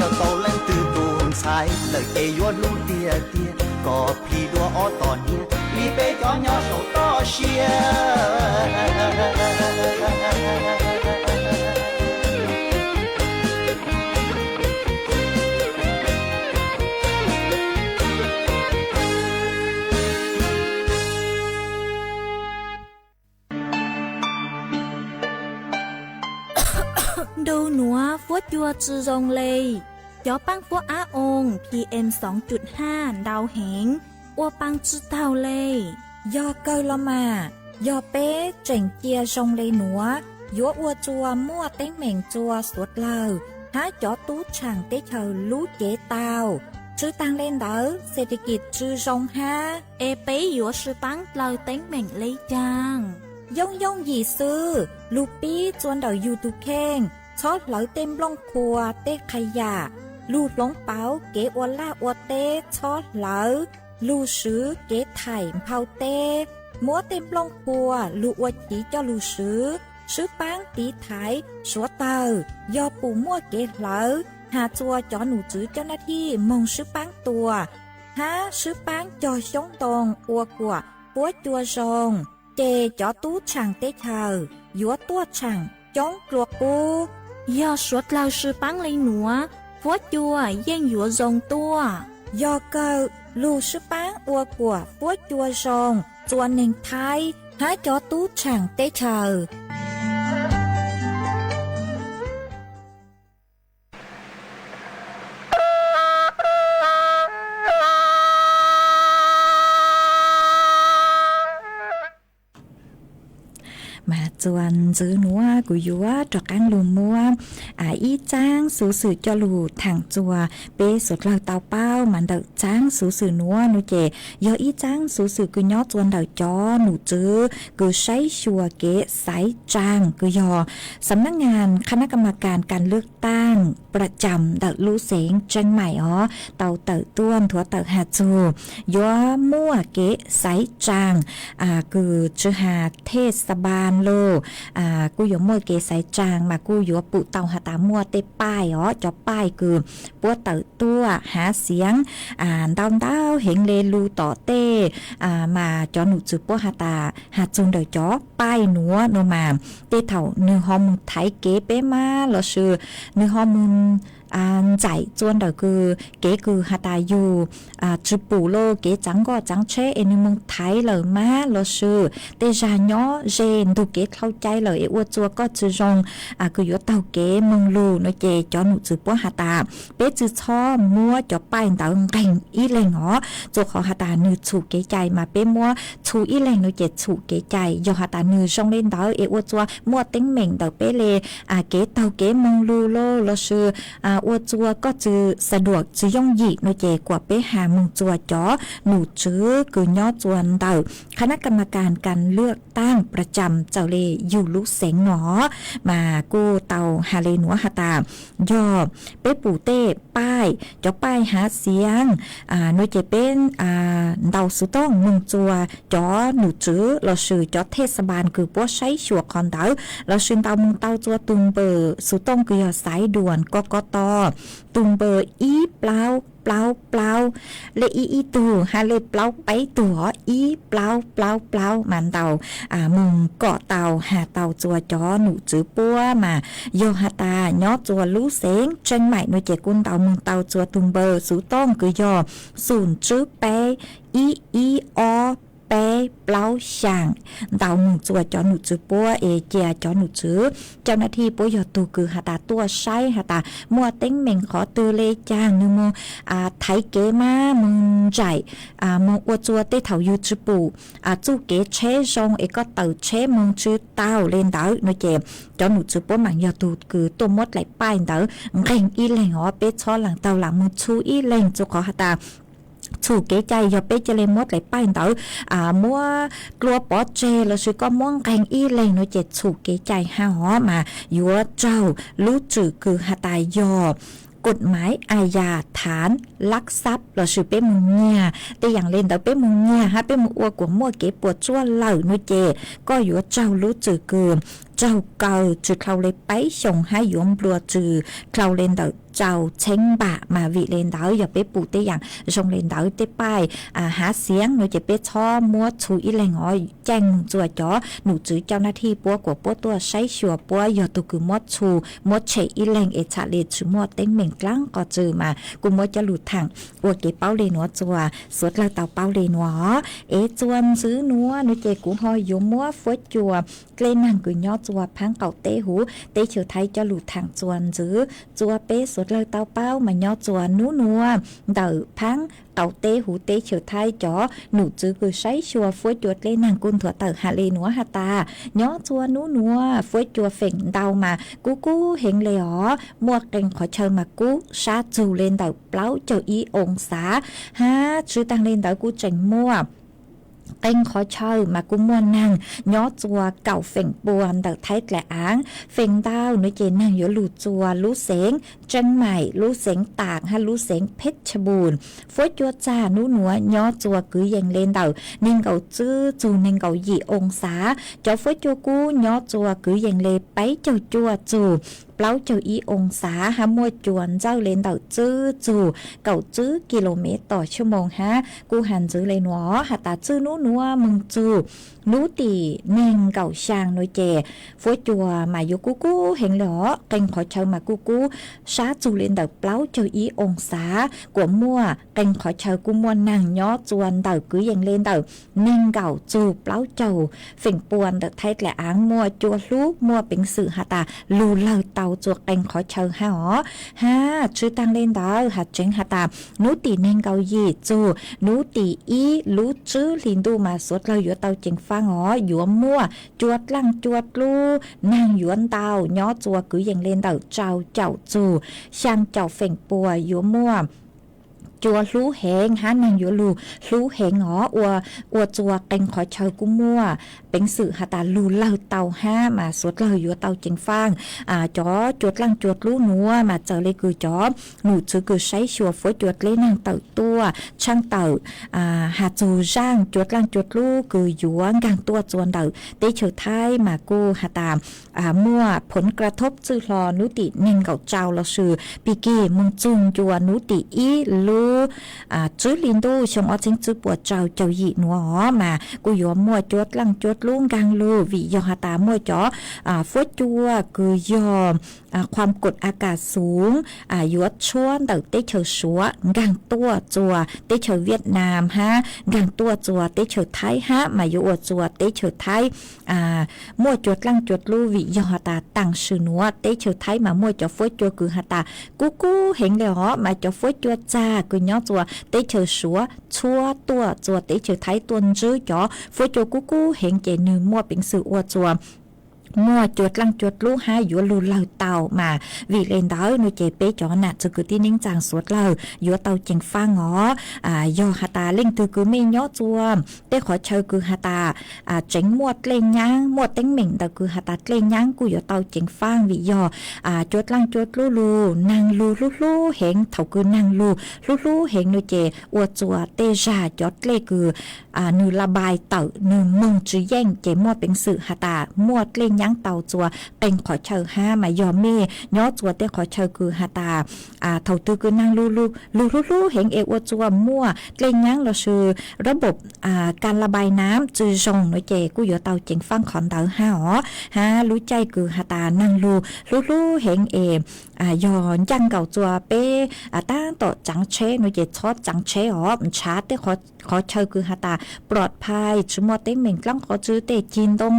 do tàu lên từ tuôn sai đời chê vô lũ tia tia có phi đua ó tòn nia lý bê cho nhỏ sổ to xia Đâu nữa phốt chua chư rong lây gió băng phốt á ôn PM 2.5 đau hẹn ô băng chư tàu lây do cơ lo mà do bé chỉnh chia rong lây nữa gió ô chua mua tén mèn chua suốt lờ há chó tú chẳng tế chờ lú chế tàu chư tăng lên đỡ sẽ đi kịp chư rong ha e bé gió sư băng lờ tén mèn lấy chàng dông dông gì sư lù bí chuan đầu YouTube khen chót lỡ tem lông khua tê khai giả lù lông báo kế ô la ô tê chót lỡ lù sứ kế thải phao tê múa tem lông khua lù ô chỉ cho lù sứ bán tí thái số tờ do bù mua kế lỡ hà chua cho nụ chữ cho nó thi mong sứ bán tùa há sứ bán cho sống tồn ô của búa chua rồng chê cho tú chẳng tế thờ dúa tua chẳng chống ruột u do suốt lao sư bán lên nữa phó chua gian dúa rồng tua do cơ lưu sư bán ua của phó chua rồng chua nền thái há cho tú chẳng tế thờ mà chuan giữ núa của dúa cho cán lù mua ý trang số sự cho lù thẳng chùa bê sốt lao tàu bao mà đợi trang số sự núa nó chè do ý trang số sự cứ nhót chuan đợi cho nụ chứ cứ sấy chùa kế sấy trang cứ doสำนักงานคณะกรรมการการเลือกตั้งประจำดักลู่เสียงเชียงใหม่เต่าเต่าต้วนถั่วเต่าหาจูย้อมั่วเก๋ไซจางคือชื่อหาเทศบาลโลกูอยู่มั่วเก๋ไซจางมากูอยู่ปุเต่าหาตามั่วเตป้ายจอป้ายคือปัวเต่าตัวหาเสียงดาวดาวเห็นเลลูต่อเต้มาจอหนูจือปัวหาตาหาจูนเดยจอป้ายหนัวโนมาเตเถ่าเนื้อหอมไทยเก๋เป๊มาเราชื่อเนื้อหอมchạy chuan đời cứ kế cứ hạt tài dù chụp bù lô kế trắng có trắng chế em mong thái lời má lo sư tê ra nhỏ rèn tu kế thâu chay lời ua chua có chữ rong cứ yếu tàu kế mong lù nó chè cho nụ chữ bó hạt tà bé chữ cho mua cho bay tàu cảnh ý lên ngó cho họ hạt tà nư chủ kế chạy mà bé mua chủ ý lên nó chè chủ kế chạy do hạt tà nư rong lên tàu ua chua mua tính mình tàu bé lê kế tàu kế mong lù lô lo sư ua chua có chữสะดวกchữยองหยีโนเจกว่าไปหามึงจัวจ๋อหนูจื้อคือย่อจวนเต่าคณะกรรมการการเลือกตั้งประจำเจ้าเลอยู่ลุเสงหนอมากูเต่าฮาเลหนัวฮาตาย่อไปปู่เต้ป้ายจ่อป้ายหาเสียงโนเจเป็นเต่าสุต้องมึงจัวจ๋อหนูจื้อเราสื่อจ๋อเทศบาลคือพวกใช้ชัวคอนเต่าเราสื่อเต่ามึงเต่าจัวตุงเบอร์สุต้องคือย่อสายด่วนกกตตุงเบอร์อีเปล่าเปล่าเลอีตูฮาเลเปล่าไปตัวอีเปล่ามันเต่ามึงเกาะเต่าหาเต่าจัวจอหนูจื้อปัวมาโยฮาตาย้อจัวลู่เสงเชียงใหม่หน่วยเจกุนเต่ามึงเต่าจัวตุงเบอร์สูต้องคือย่อศูนย์จื้อเปอีอเป้เปล่าช่างเต่ามึงจัวจอหนูจื้อปัวเอเจียจอหนูจื้อเจ้าหน้าที่ปัวยอตูคือหาตาตัวใช้หาตามัวเต็งเม่งขอตือเลจางนึงโมไทยเก๋มามึงใจมึงอวดจัวเต้เถายูจื้อปูจูเก๋เชซงเอก็เต่าเชมึงจื้อเต้าเล่นเต่าหน่วยเจ็บจอหนูจื้อปัวหมังยอตูคือตัวมดไหลป้ายเต่าเร่งอีแหล่งอ๋อเป๊ะช้อหลังเต่าหลังมึงชูอีแหล่งจุกขอหาตา chủ kế chạy giờ bé chơi lên mót lại bay tới mua lúa bỏ chè là sự có món canh y lên nó chạy chủ kế chạy ha hó mà vừa trâu lú trừ cử hạ tài giờกฎหมายอาญาฐานลักทรัพย์เราสืบเป้มุงเงียแต่อย่างเล่นแต่เป้มุงเงียฮะเป้มุงอัวกว่ามั่วเก็บปวดจ้วนเหล่านุเจก็อยู่เจ้ารู้จือเกินเจ้าเก่าจือเขาเลยไปส่งให้ยมปลัวจือเขาเล่นแต่เจ้าเช้งบะมาวิเล่นเดาอย่าไปปูแต่อย่างส่งเล่นเดาแต่ป้ายหาเสียงหนูจะไปช่อมัวชูอีแรงอ้อยแจ้งจั่วจ๋อหนูจือเจ้าหน้าที่ปัวกว่าปัวตัวใช้ชัวปัวอย่าตุคือมัวชูมัวเฉยอีแรงเอชาเลชือมัวเต็งเหม่งกลางก็จือมากูมัวจะหลุดทางอัวเก็บเป้าเลนัวจั่วสวดเราเต่าเป้าเลนัวจวนซื้อนัวหนูเจกูหอยยมมัวฟดจั่วเกลนังกูย่อจั่วพังเก่าเตหูเตเฉียวไทยจะหลุดทางจวนซื้อจั่วเป๊สวดเราเต่าเป้าmà nhỏ chùa nú nua đợi phán tàu tê hủ tê chiều thay chó nụ chữ cứ sấy chùa phối chuột lên nàng côn thua tờ hạ lê núa hạ ta nhỏ chùa nú nua phối chùa phèn đau mà cú hiện lê ó mua kênh khỏi chơi mà cú sa chù lên đợi pláu chờ ý ổn xá ha chứ tăng lên đợi cú trình mua kênh khó chơi mà cũng mua năng nhó chùa cậu phèn buồn đợt thấy lẽ áng phèn đau nói chuyện năng giữa lù chùa lú xén chân mày lú xén tạc hay lú xén phết chà buồn phối chùa cha nú núa nhó chùa cứ dành lên đầu nên cậu chư chù nên cậu dị ôn xá cho phối chùa cú nhó chùa cứ dành lên bấy châu chùa chù pláu châu ý ôn xá ha mua chuồn giao lên đầu chư chù cậu chư kmต่อชั่วโมงฮะกูหันจื้อเลยหนอหาตาจื้อนู้นัวมึงจูนู้ตีเน่งเก่าช่างน้อยเจฝวยจัวมาอยู่กูเห็นหรอเก่งขอเชิญมากูซาจูเล่นเดาเปล่าเจ้าอีองศากว่ามั่วเก่งขอเชิญกูมัวนั่งย้อจวนเดากือยังเล่นเดาเน่งเก่าจูเปล่าเจ้าเฝ่งปวนเดาไทยแหละอ้างมัวจัวลูกมัวเป็นสื่อหาตาลูเล่าเตาจัวเก่งขอเชิญฮะอ๋อฮะชื่อตั้งเล่นเดาหาเจงหาตานู้ตีเน่งเก่ายีจูนู้ตีอีรู้ชื่อลินดูมาสดเราอยู่เตาเจงฟังอ๋อหยัวมั่วจวดลังจวดลูนางหยวนเตาย้อจัวกือยังเล่นเตาเจ้าจูช่างเจ้าเฝ่งปัวหยัวมั่วจัวลูแหงหานางหยัวลูแหงอ๋ออัวจัวเก่งขอเชยกุ้มั่วเป็นสื่อหาตาลูเล่าเตาห้ามาสวดเราอยู่เตาเจงฟังจอจวดลังจวดลูนัวมาเจอเลยคือจอหนูจือคือใช้ชัวฝอยจวดเล่นนางเต่าตัวช่างเต่าหาจูจ้างจวดลังจวดลูคือหยวงกางตัวจวนเต่าเตเฉยไทยมากูหาตามมั่วผลกระทบจือรอนุติเน่งเก่าเจ้าเราสื่อปีกี้มึงจุงจัวนุติอีลูจื้อลินดูชงอ้อจิงจื้อปวดเจ้าหยีหนัวมากูหยวงมั่วจวดลังจวดลุงกางลูวิยอหาตามั่วจ๋อฟดจัวคือยอมความกดอากาศสูงหยวดชวนเต่าเตเฉยชัวกางตัวจัวเตเฉยเวียดนามฮะกางตัวจัวเตเฉยไทยฮะมาอยู่จัวเตเฉยไทยมั่วจวดลังจวดลูวิยอหาตาตั้งชื่อนัวเตเฉยไทยมามั่วจ๋อฟดจัวคือหาตากูเห็นเลยเหรอมาจ๋อฟดจัวจ้ากูย้อจัวเตเฉยชัวชัวตัวจัวเตเฉยไทยตัวจื้อจ๋อฟดจัวกูเห็นเจนึงมั่วเป็นสื่ออัวจัวมั่วจวดลังจวดลูกหาอยู่ลูเล่าเต่ามาวิเลนเดาหนูเจเป้จอน่ะจะคือที่นิ่งจางสวดเล่าอยู่เต่าเจงฟังอ๋อยอหาตาเล่งตือคือไม่ย่อจัวเต้ขอเชยคือหาตาเจงมวดเล่งยังมวดเต็งเหม่งแต่คือหาตาเล่งยังกูอยู่เต่าเจงฟังวิยอจวดลังจวดลูนางลูเห็นเท่าคือนางลูเห็นหนูเจอวดจัวเตจาจอดเล่คือหนูระบายเต่าหนูมึงจื้อแย่งเจมวดเป็นสื่อหาตามวดเล่งยังเต่าจัวเป็นขอเชยห้ามายอมเมย้อจัวเต้ขอเชยคือหาตาเท่าตือคือนางลูเห็นเอวจัวมั่วเล่งยังเราชื่อระบบการระบายน้ำจื้อจงหน่อยเจกูอยู่เต่าเจงฟังขอนเต่าห้าอ๋อฮะรู้ใจคือหาตานางลูเห็นเอยอนจังเก่าจัวเป้ตั้งต่อจังเชหน่อยเจชอดจังเชอ๋อชาเต้ขอเชยคือหาตาปลอดภัยชุมอเต้เหม่งกล้องขอจื้อเตจีนตรง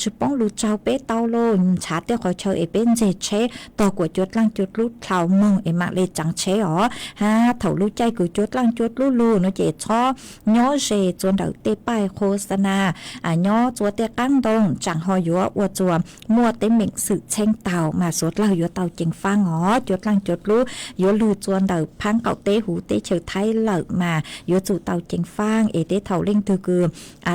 ชุป้องลูเจ้าเป bé tao luôn chả tiêu khỏi chơi bên dệt chế to của chuột lang chuột lút thầu mong mà lên chẳng chế ó ha thầu lút chay của chuột lang chuột lút luôn nó chế cho nhó dệt chuột đầu tê bài khô sana nhó chuột tê căng đông chẳng ho yếu uo chuột mua tê mình sự tranh tàu mà suốt lao yếu tàu chính pha ngó chuột lang chuột lút yếu lù chuột đầu phang cậu tê hú tê chờ thay lợi mà yếu chủ tàu chính phang tê thầu linh từ cừ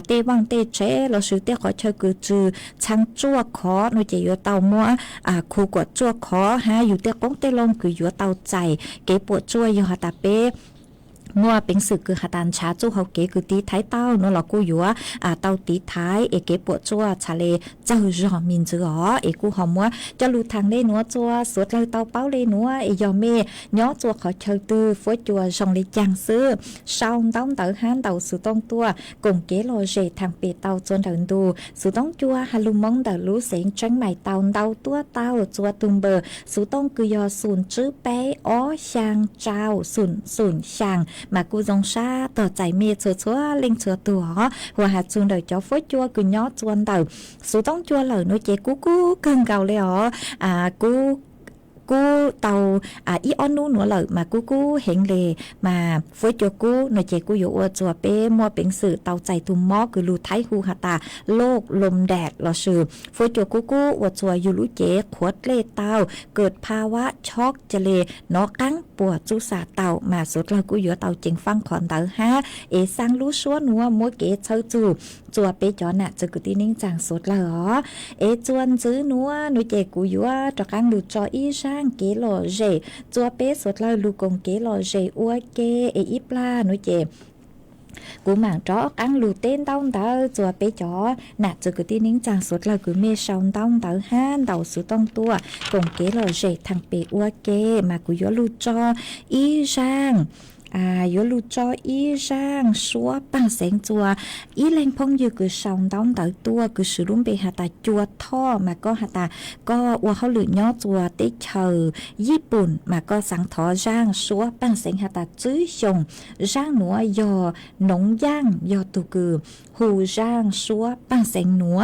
tê băng tê chế lo sự tê khỏi chơi cừ trừ chăng chua khó nó chỉ yếu tàu mua khu của chua khó ha yếu tê bóng tê lông cứ yếu tàu chạy kế bộ chua yếu hạt bê muaเป็นสื่อคือหาตันชาจูเขาเก๋คือตีท้ายเต้าเนาะเรากูอยู่ว่าเต้าตีท้ายเก๋ปวดจัวชาเลเจ้าจอมินจืออ๋อกูหอมว่าจะรู้ทางเล่นัวจัวสวดเลยเต้าเป้าเลยนัวยอมเมย้อจัวเขาเชิญตือฝอยจัวจงเลยจางซื้อเศร้าต้องเต้าห้านเต้าสุต้องตัวกงเก๋โลเจทางเปเต้าจนเดินดูสุต้องจัวฮาลุมงเต้ารู้เสียงจังใหม่เต้าตัวเต้าจัวตุมเบอร์สุต้องคือยอศูนย์จื้อเป้อ๋อช่างเจ้าศูนย์ช่างmà cô dòng xa tờ chạy mê chua lên chua tùa hòa hạt chuông đời cho phối chua cứ nhó chuông đầu số tông chua lời nói chế cú cân gào lê cú tàu ý on nu nữa lời mà cú hiện lề mà phối cho cú nói chế cú dụ chùa bé mua biển sử tàu chạy tùm mó cứ lù thái hu hạt taโลก ลมแดด là sử phối cho cú chùa dụ lũ chế khuất lê tàu เกิดภาวะช็อกจะเลnó cắn ปวดจุสาเต่ามาสุดเรากูอยู่เต่าจริงฟังขอนเต่าฮะสร้างรู้ชัวนัวมัวเก๋เชิญจูจัวเปจอน่ะจะกูตีนิ่งจางสุดแล้วเหรอจวนซื้อนัวหนูเจกูอยู่ว่าจะกังดูจออีช่างเก๋หล่อเจจัวเปสุดแล้วลูกงเก๋หล่อเจอัวเก๋อีปลาหนูเจกูmảng chó ăn lù tên tông tao chùa bé chó nạt cho cứ tin nín chàng suốt là cứ mê sòng tông tao han đầu số tông tua cùng kế là dễ thằng bé ua kê mà cứ gió lù cho y sang yếu lù cho y sang xóa bằng sáng chùa y lên phong như cứ sòng tông tao tua cứ sử dụng bề hạt ta chùa tho mà có hạt ta có ua họ lử nhó chùa tế chờญี่ปุ่น mà có sáng thọ giang xóa bằng sáng hạt ta chữ dùng giang núa dò nóng giang dò tù cử hù giang xóa bằng sáng núa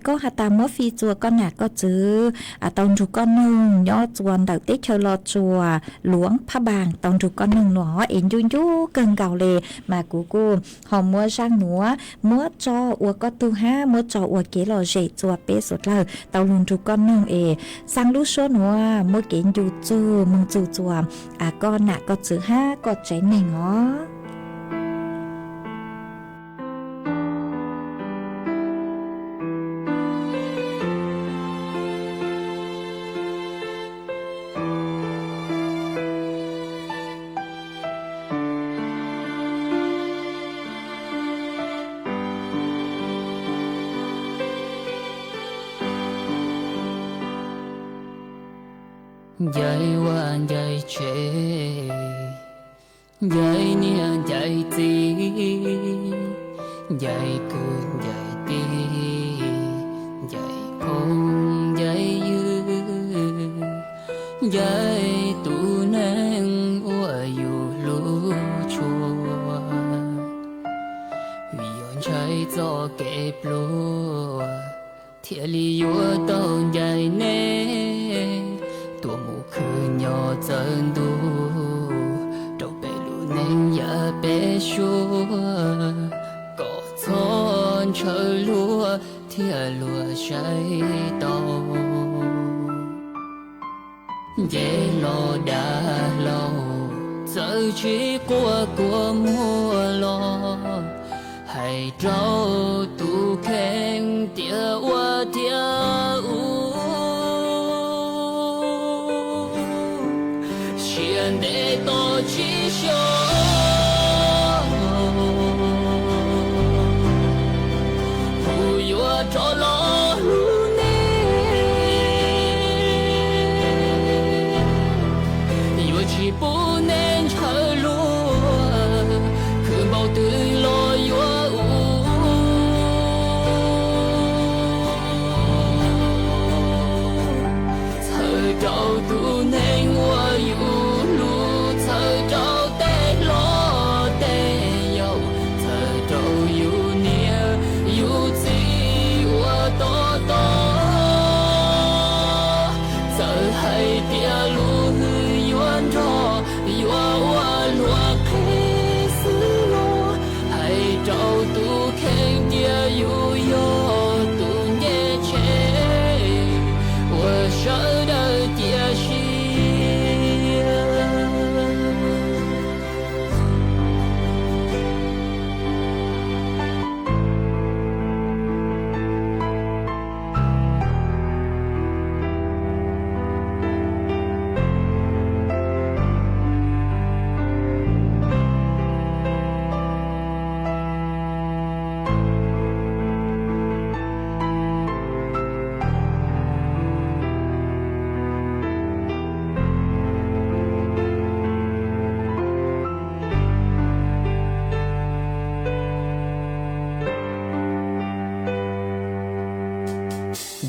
có hạt ta mất phi chùa con nạt có chữ tông chủ con nung nhó chùa đợt tế chờ lo chùa luống pha bàng tông chủ con nung nóยูcần gạo lề mà cô họ mua sang núa mua cho ua có tu ha mua cho ua kế lò dễ chùa bé sốt lờ tàu luôn chú con nông sang lúc số núa mua kiến dù chùa mong chùa con nạ có chữ ha có trái này ngó dạy hoàn dạy chế dạy niên dạy tí dạy cơn dạy tí dạy không dạy dư dạy tu nang ua yu lu chua vì on trái cho kẹp lúa thiệt li yu tông dạy nè tua mù khứ nhỏ chân đu trâu bê lù nên ya bê xua có thon chờ lúa thia lúa trái tàu dễ lo đã lâu giờ chỉ của mua lo hay trâu tu khen tia qua tia để tôi chỉ cho vui vui cho lo luôn đi vui chỉ buồn nên chờ luôn cứ bao tươi lo vui thời đầu tu nên vui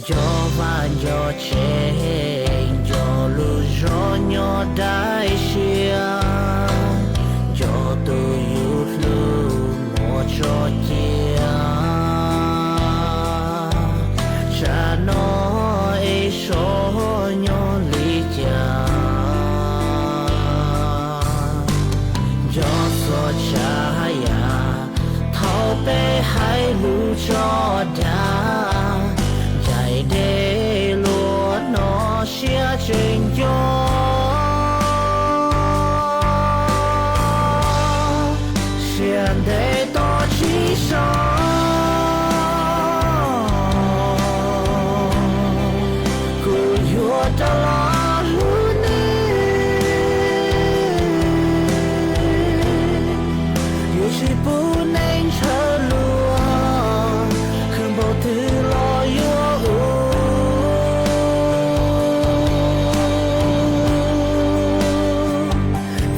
gió van gió chen gió lu gió nhỏ đại xia gió tu yút lu mò cho chia cha nó ấy số nhỏ lý cha gió gió cha ya thao bé hai lu cho đa chạy để lúa nó xia trên gió xiên để to chỉ so cứ yêu ta lo luôn yêu chỉ buồn anh chờ luôn không bao thứ lo yêu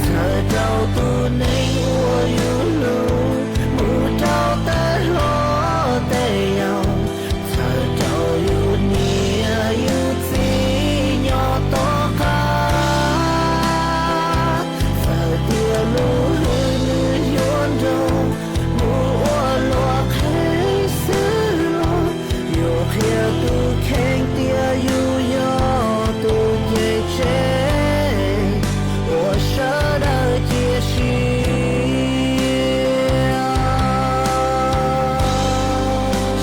thời đầu buồn anh yêu luôn mùa đau ta lo tê nhau thời đầu yêu nia yêu gì nhỏ to cả thời tia lúa yun đâu mùa lúa khai xứ lo yêu kia tu khen tia yêu yo tu dễ chế我舍得解释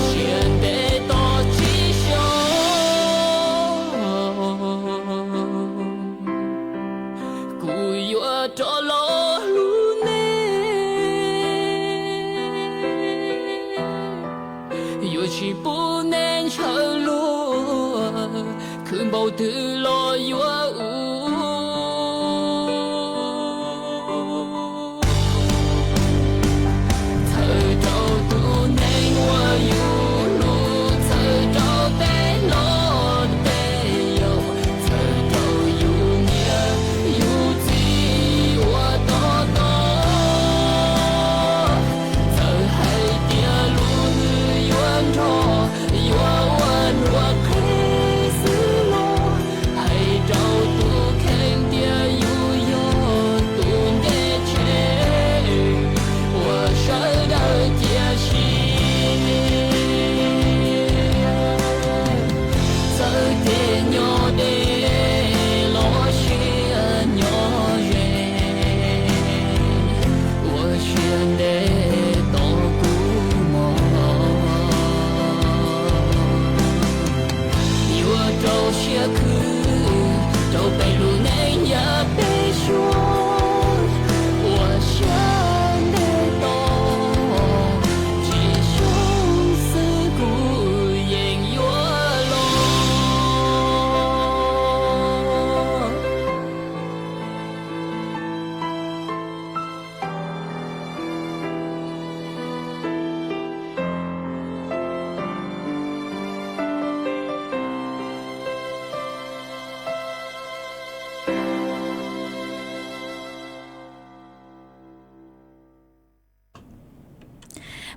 现在多吉祥古月着落路呢有去不能成路看不得落月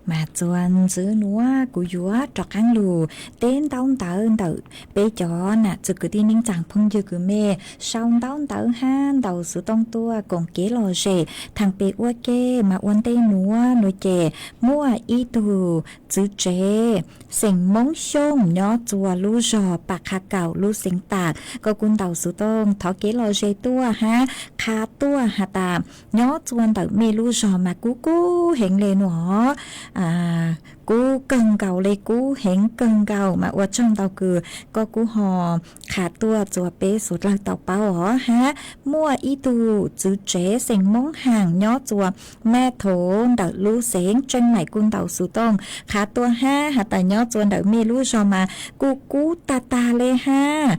mà chuan giữ núa của dúa trọc ăn lù tên tông tớ tự bê cho nè chứ cứ đi ninh chẳng phong dư cứ mê xong tông tớ han đầu sự tông tua còn kế lò rể thằng bê ua kê mà uốn tên núa nồi chè mua y tù giữ chế sành móng xông nhỏ chùa lú rò bạc khá cào lú sinh tạc có quân đầu sự tông thó kế lò rể tua ha khá tua hà tà nhỏ chuan tớ mê lú rò mà cú hẹn lê nó cú cần cầu lấy cú hẹn cần cầu mà ở trong tàu cửa có cú hò khả tua chùa bế sụt lạc tàu bao hó ha mua y tù chữ chế sành móng hàng nhỏ chùa mẹ thổ đợt lú sáng trên mày quân tàu sụt tông khả tua ha hà tài nhỏ chùa đợt mê lú rò mà cú ta lê ha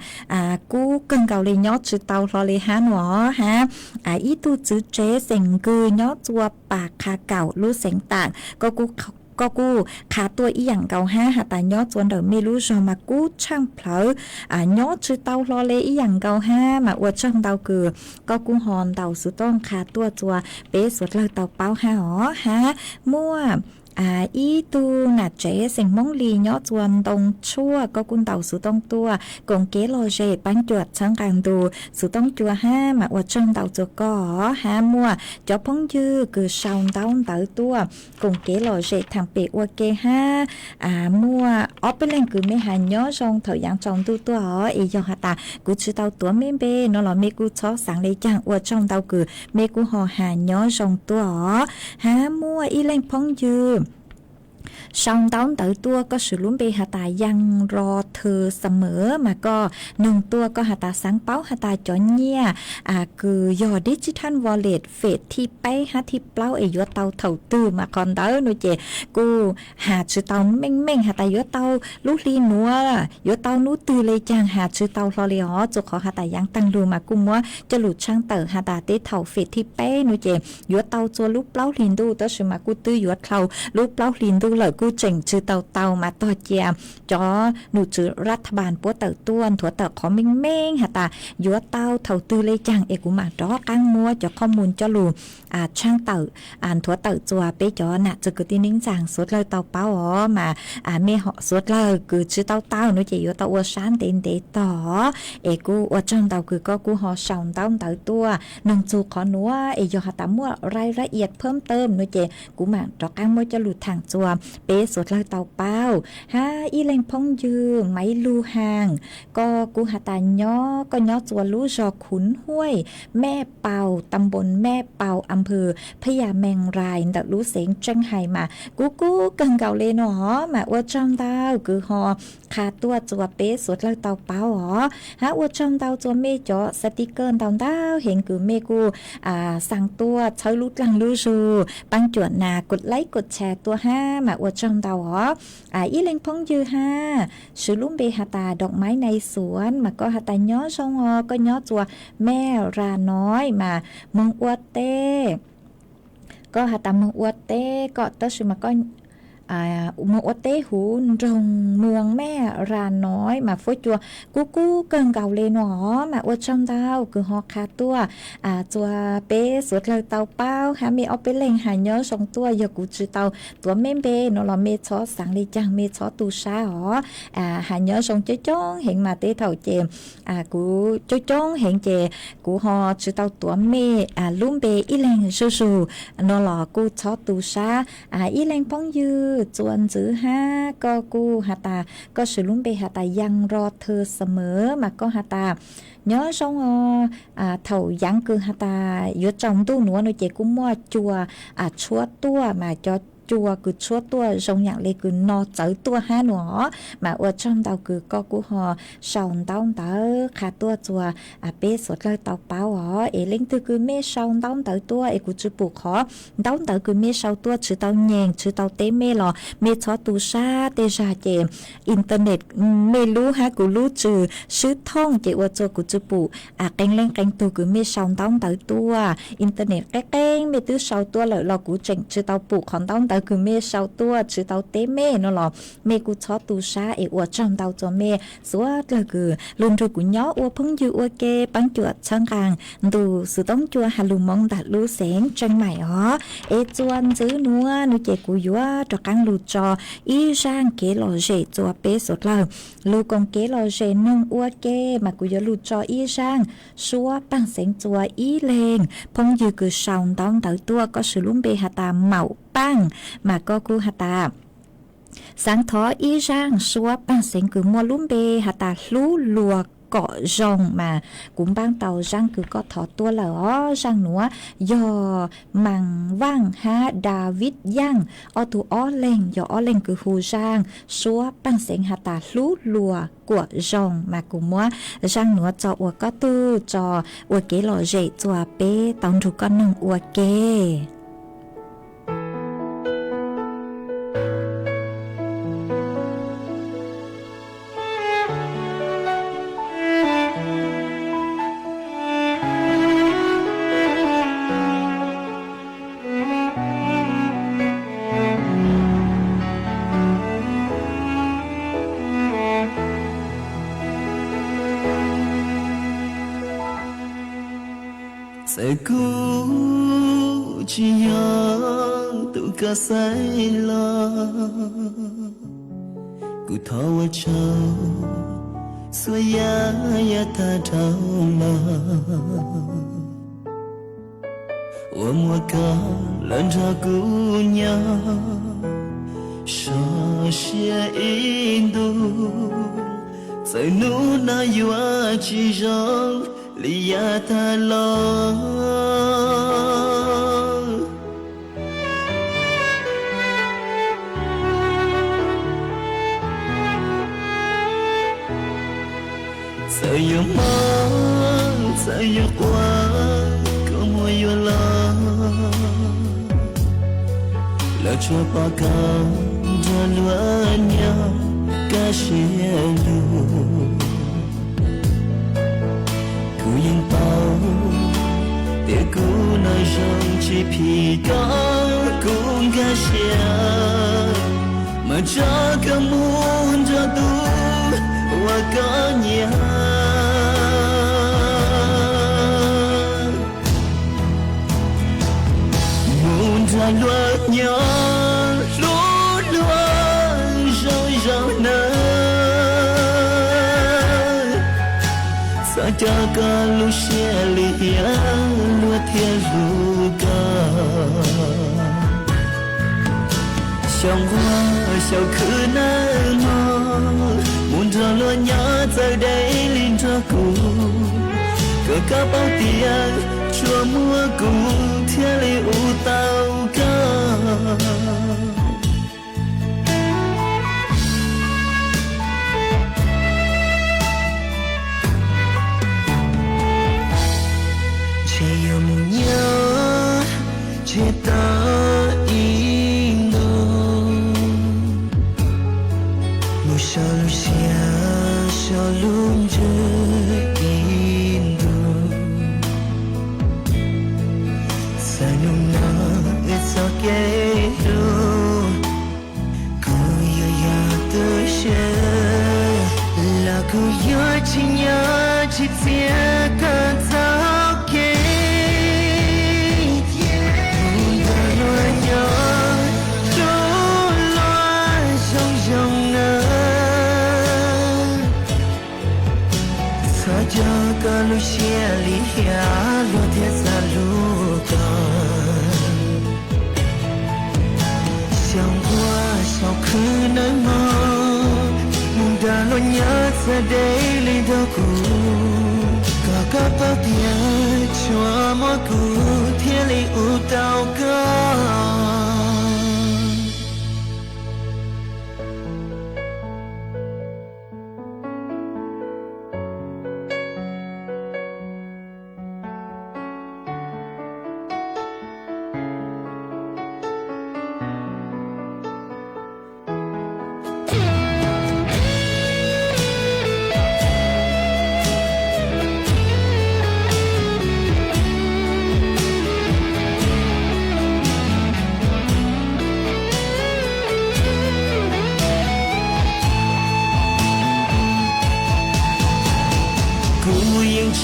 cú cần cầu lấy nhỏ chữ tàu lo lê ha nó ha y tù chữ chế sành cư nhỏ chùa bạc khả cầu lú sáng tạng có cú khá tua ý dạng cầu ha hà tài nhó chuan đời mê lú rồi mà cú chăng phở nhó chữ tàu lo lê ý dạng cầu ha mà uất trong tàu cửa có cú hòn tàu sự tôn khá tua chùa bế suốt lời tàu bao ha hó ha mua อีตูน่ะเจเสียงมงลีเนาะจวนตรงชั่วก็กุนเต่าสุต้องตัวกงเกโลเจปันจวดช่างกลางดูสุต้องจัวห้ามาอวดช่างเต่าจัวก็ห้ามัวจอพงยื้อคือชาวเต่าเต่าตัวกงเกโลเจทางเปอวดเกห้ามัวออไปเล่นคือไม่หายเนาะชงเถายังจองตัวเอยอหตากูชื่อเต่าตัวเมเบเนาะหล่อเมกูชอสังเลยจังอวดช่องเต่าคือเมกูห่อหายเนาะชงตัวห้ามัวอีเล่นพงยื้อช่องต้นเต๋อตัวก็สืบลุ้นไปหาตายังรอเธอเสมอมาก็หนึ่งตัวก็หาตาสังเป้าหาตาจอนเนี่ยคือยอดิจิทัลวอลเล็ตเฟสที่ไปหาที่เปล่าไอ้ยัวเตาเถ่าตื้อมาคอนเตอร์นูเจกูหาชื่อเตาเม่งหาตายัวเตาลูกลีนัวยัวเตานู้ตื้อเลยจังหาชื่อเตาลอเลียอ๋อจุกขอหาตายังตั้งดูมากูมัวจะหลุดช่างเต๋อหาตาเตเถ่าเฟสที่ไปนูเจยัวเตาจัวลูกเปล่าลินดูแต่ชื่อมากูตื้อยัวเตาลูกเปล่าลินดูเลยกูเจ๋งชื่อเตามาต่อเจียมจอหนูจือรัฐบาลปัวเตาต้วนถั่วเตาขอเม่งหาตายัวเตาเถ่าตื้อเลยจังเอกุมาดอกกังมัวจะข้อมูลจะรู้ช่างเตาถั่วเตาจัวไปจอน่ะจะเกิดที่นิ่งจางสุดเลยเตาเป้าอ๋อมาเมเหาะสุดเลยคือชื่อเตาหนูจะยัวเตาอวชานเต็นเตต่อเอกูอวจังเตาคือก็กูห่อช่องเตาตัวหนึ่งจูขอหนัวเอยอหาตามัวรายละเอียดเพิ่มเติมหนูเจกูมาดอกกังมัวจะหลุดทางจัวเปสุดเลยเตาเป้าอีเล่งพงยืมไม้ลูหางก็กูหาตาย้อก็ย้อจัวลูจอขุนห้วยแม่เป่าตำบลแม่เป่าอำเภอพญาแมงรายแต่รู้เสียงจังไห้มากูเกิงเก่าเลยเนาะมาอวดจอมดาวคือหอขาตัวจัวเป๊ะสุดเลยเตาเป้าอ๋ออวดจอมดาวจัวเมจอสติกเกอร์ดาวเห็นคือเมกูสั่งตัวเช้าลุดลังลูจูปังจวดนากดไลค์กดแชร์ตัวมาอวดจอมดาวอ๋ออีเล่งพงยือชื่อลุ่มเบหาตาดอกไม้ในสวนมาก็หาตาย้อชงก็ย้อจัวแม่ราน้อยมาเมืองอวดเต้ก็หาตาเมืองอวดเต้ก็ตั้งชื่อมาก็เมืองอวดเต้หูรงเมืองแม่ราน้อยมาฟุ้ยจัวกูเกิงเก่าเลยหนอมาอวดช่องดาวคือฮอคาตัวจัวเป๊สวดเลยเตาเป้ามีเอาไปเล่งหาย้อสองตัวอย่ากูจือเตาตัวเมมเบนอลเมชอสังเลยจังเมชอตูชาหาย้อสองจ้องเห็นมาเต้เถ่าเจมกูจ้องเห็นเจกูฮอจือเตาตัวเมลุ่มเบอีแรงชูนอลกูชอตูชาอีแรงป้องยืจวนจื้อก็กูหาตาก็สือลุ่มเบหาตายังรอเธอเสมอมาก็หาตาย้อชงเถ่ายังคือหาตายัวจอมตู้หนัวหนูเจกูมั่วจัวชัวตัวมาจอจัวคือชัวตัวทรงอย่างเลยคือนอเจอตัวหนัวมาอวดช่องเตาคือก็กูหอสองเตาขาตัวจัวเป๊สดเลยเตาเป้าเอเล่งคือเมสองเตาตัวเอกูจูปุกขอเตาคือเมสองตัวชื่อเตาแยงชื่อเตาเต้เมหรอเมชอตูชาเตจาเจอินเทอร์เน็ตไม่รู้กูรู้ชื่อท่องเจอวดจัวกูจูปุแกงเล่งแกงตัวคือเมสองเตาตัวอินเทอร์เน็ตแกงเมตื้อสองตัวเลยเรากูเจ๋งชื่อเตาปุกของเตาคือเมชาวตัวชื่อเตาเต้เมเนาะหรอเมกูชอตูชาอวดจอมเตาจอเมสวดเลยคือลุนรูกุย้ออวพึ่งอยู่อวเกปังจวดช่างกลางดูสุต้องจัวฮาลุมองดัดลูเสงจังใหม่จวนซื้อนัวนูเจกูยัวตะกังลูจออีช่างเกลอเจจัวเปสดเลยลูกงเกลอเจนึงอวเกมากูยัวลูจออีช่างชัวปังเสงจัวอีเลงพงอยู่คือชาวต้องเตาตัวก็สือลุ่มเบหาตาเหมาปังมาก็กูหาตาสังทออีร่างชัวปังเสียงคือมัวลุ่มเบหาตาลู่ลัวเกาะจงมากุมบ้างเตาร่างคือก็ถอดตัวเหล่อร่างหนัวยอมังว่างฮะดาวิดย่างอตูอ้อเล่งยออ้อเล่งคือหูร่างชัวปังเสียงหาตาลู่ลัวกวจงมากุมัวร่างหนัวจออวก็ตู้จออวเกลอเจจัวเป้ตอนถูกก็หนึ่งอวเกsẽ cố chỉ nhớ tự cả say lo cụ thâu châu xưa ya ta trao lo mùa ca lần ra cụ nhau sao xia in du sai nu na yua chỉ rong lia ta lo sai yo mong sai yo qua có mùa yo lo là cho ba ca ra lúa nhau ca xe lu cứ yên bao để cứ nói rằng chỉ vì có cũng ca xe mà cho cả muốn cho tôi và có nhà muốn ra lúa nhau cha ca lu xe lia lu thiên lu ca trong hoa sao cứ nở mơ muốn ra lo nhớ giờ đây linh cho cụ cờ cá bao tiền chùa mua cụ thiên li u tao ca ta in đâu một sao lu xia sao luôn chưa in đâu sao nung nắng ít sao kể đâu cứ yêu ya tới xe là cứ yêu chỉ nhớ chỉ tiếc cả sao kể cho cả lu xe lia lu thiết xa lu con xong qua sau cứ nói mơ muốn đã lo nhớ ra đây lên đâu cụ cả các bao tiền cho mỗi cụ thiên lý u tao con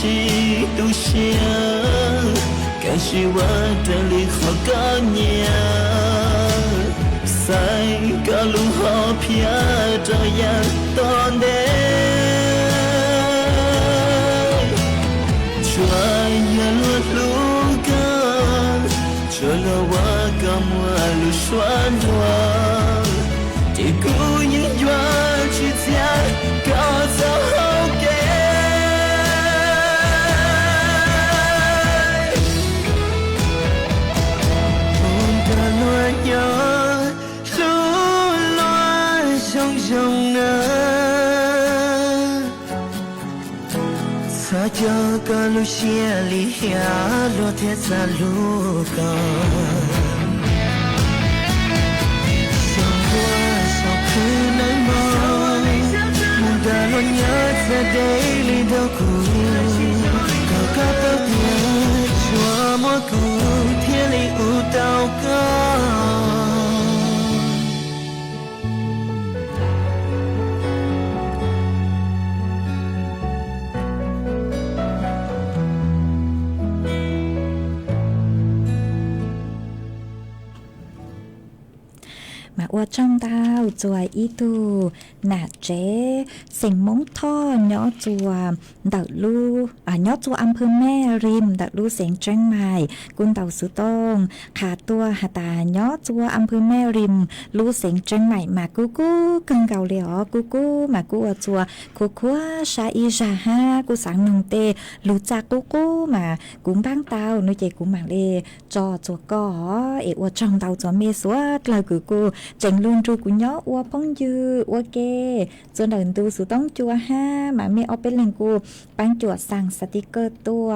chỉ tu sửa cả sự vật lý khó có nhà sai cả lu họ phía cho ya toàn đế cho ya lu lu ca cho lo wa cả mùa lu xoan hoa chỉ cứ những doa chỉ xa cả sao cho cả lu xe lia lu thiết xa lu con xong qua sau cứ nói mơ muốn đã lo nhớ ra đây lên đâu cụ cả các bao tiền cho mỗi cụ thiên lý u tao con ว่าจ้องดาวจัวอีตูหนาเจสิงมงท่อเนาะจัวดักลูเนาะจัวอำเภอแม่ริมดักลูเสียงเจ้งใหม่กุนเต่าสุต้องขาตัวหาตาเนาะจัวอำเภอแม่ริมลูเสียงเจ้งใหม่มากูกูกังเกาเหลียวกูกูมากูจัวคูคัวชาอีชาฮากูสังนงเตรู้จักกูกูมากุ้งบ้างเตาหนูเจกุ้งหมางเลจอจัวก่อเอวจังเตาจัวเมสวดเลยกูเจงลุนจูกูเนาะอัวป้องยืออัวเกจนเดินดูสุต้องจัวห้ามาเมเอาเป็นเลงกูปังจัวสั่งสติกเกอร์ตัว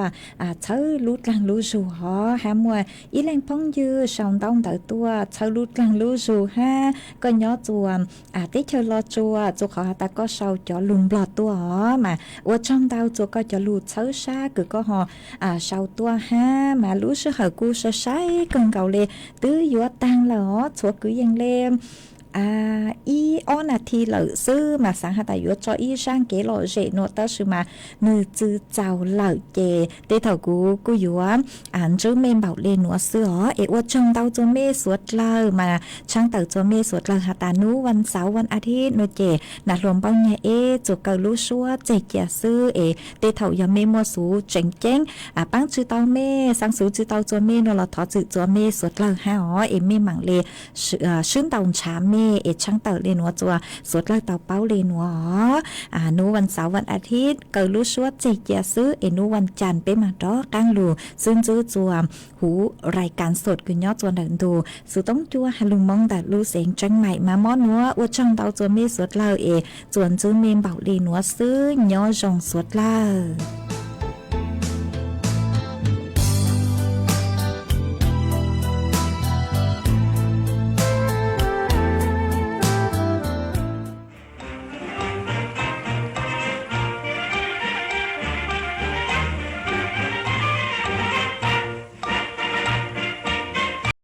เชอลุดลังลูจูหอหามัวอีเลงป้องยือชาวต้องเตาตัวเชอลุดลังลูจูห้าก็เนาะจัวติเชอรอจัวขอตาก็ชาวจอลุนบลอดตัวหอมาอัวจังเตาจัวก็จะลูดเชอชาคือก็หอชาวตัวห้ามาลูชเหอกูชะใช้กังเกาเลตื้อยัวตังเหรอชัวคือยังเลมอีออนาทีเหลือซื้อมาสังหาตายุจออีช่างเกลอเจโนตซื้อมานือจื้อเจ้าเหล่าเจเตเถากูอยู่จื้อเมมเบาเลนัวเสือเอวจงเตาจเมสวดเลอมาช่างเตาจเมสวดเลอหาตานูวันเสาร์วันอาทิตย์โนเจนัดรวมเป้าเนี่ยจุกเกลูชัวเจเกียซื้อเตเถายาเมมัวสูเจ๋งเจ๋งปังจื้อเตาเมสังสูจื้อเตาจเมนเราถอจื้อจเมสวดเลอฮะเมมังเลชื่นเตาชาเมช่างเต่าเลนัวจัวสวดเลิกเต่าเป้าเลนัวนูวันเสาร์วันอาทิตย์เกิดรู้ชัวเจียซื้อนูวันจันทร์ไปมาดอกกังลูซึ่งจื้อจัวหูรายการสดคือย่อจัวเดินดูสุต้องจัวฮัลลุงมองแต่ลูเสียงจังใหม่มาม้อนัวว่าช่างเต่าจัวเมสวดเลิกจวนจื้อเมมเบาเลนัวซื้อย่อจงสวดเลิก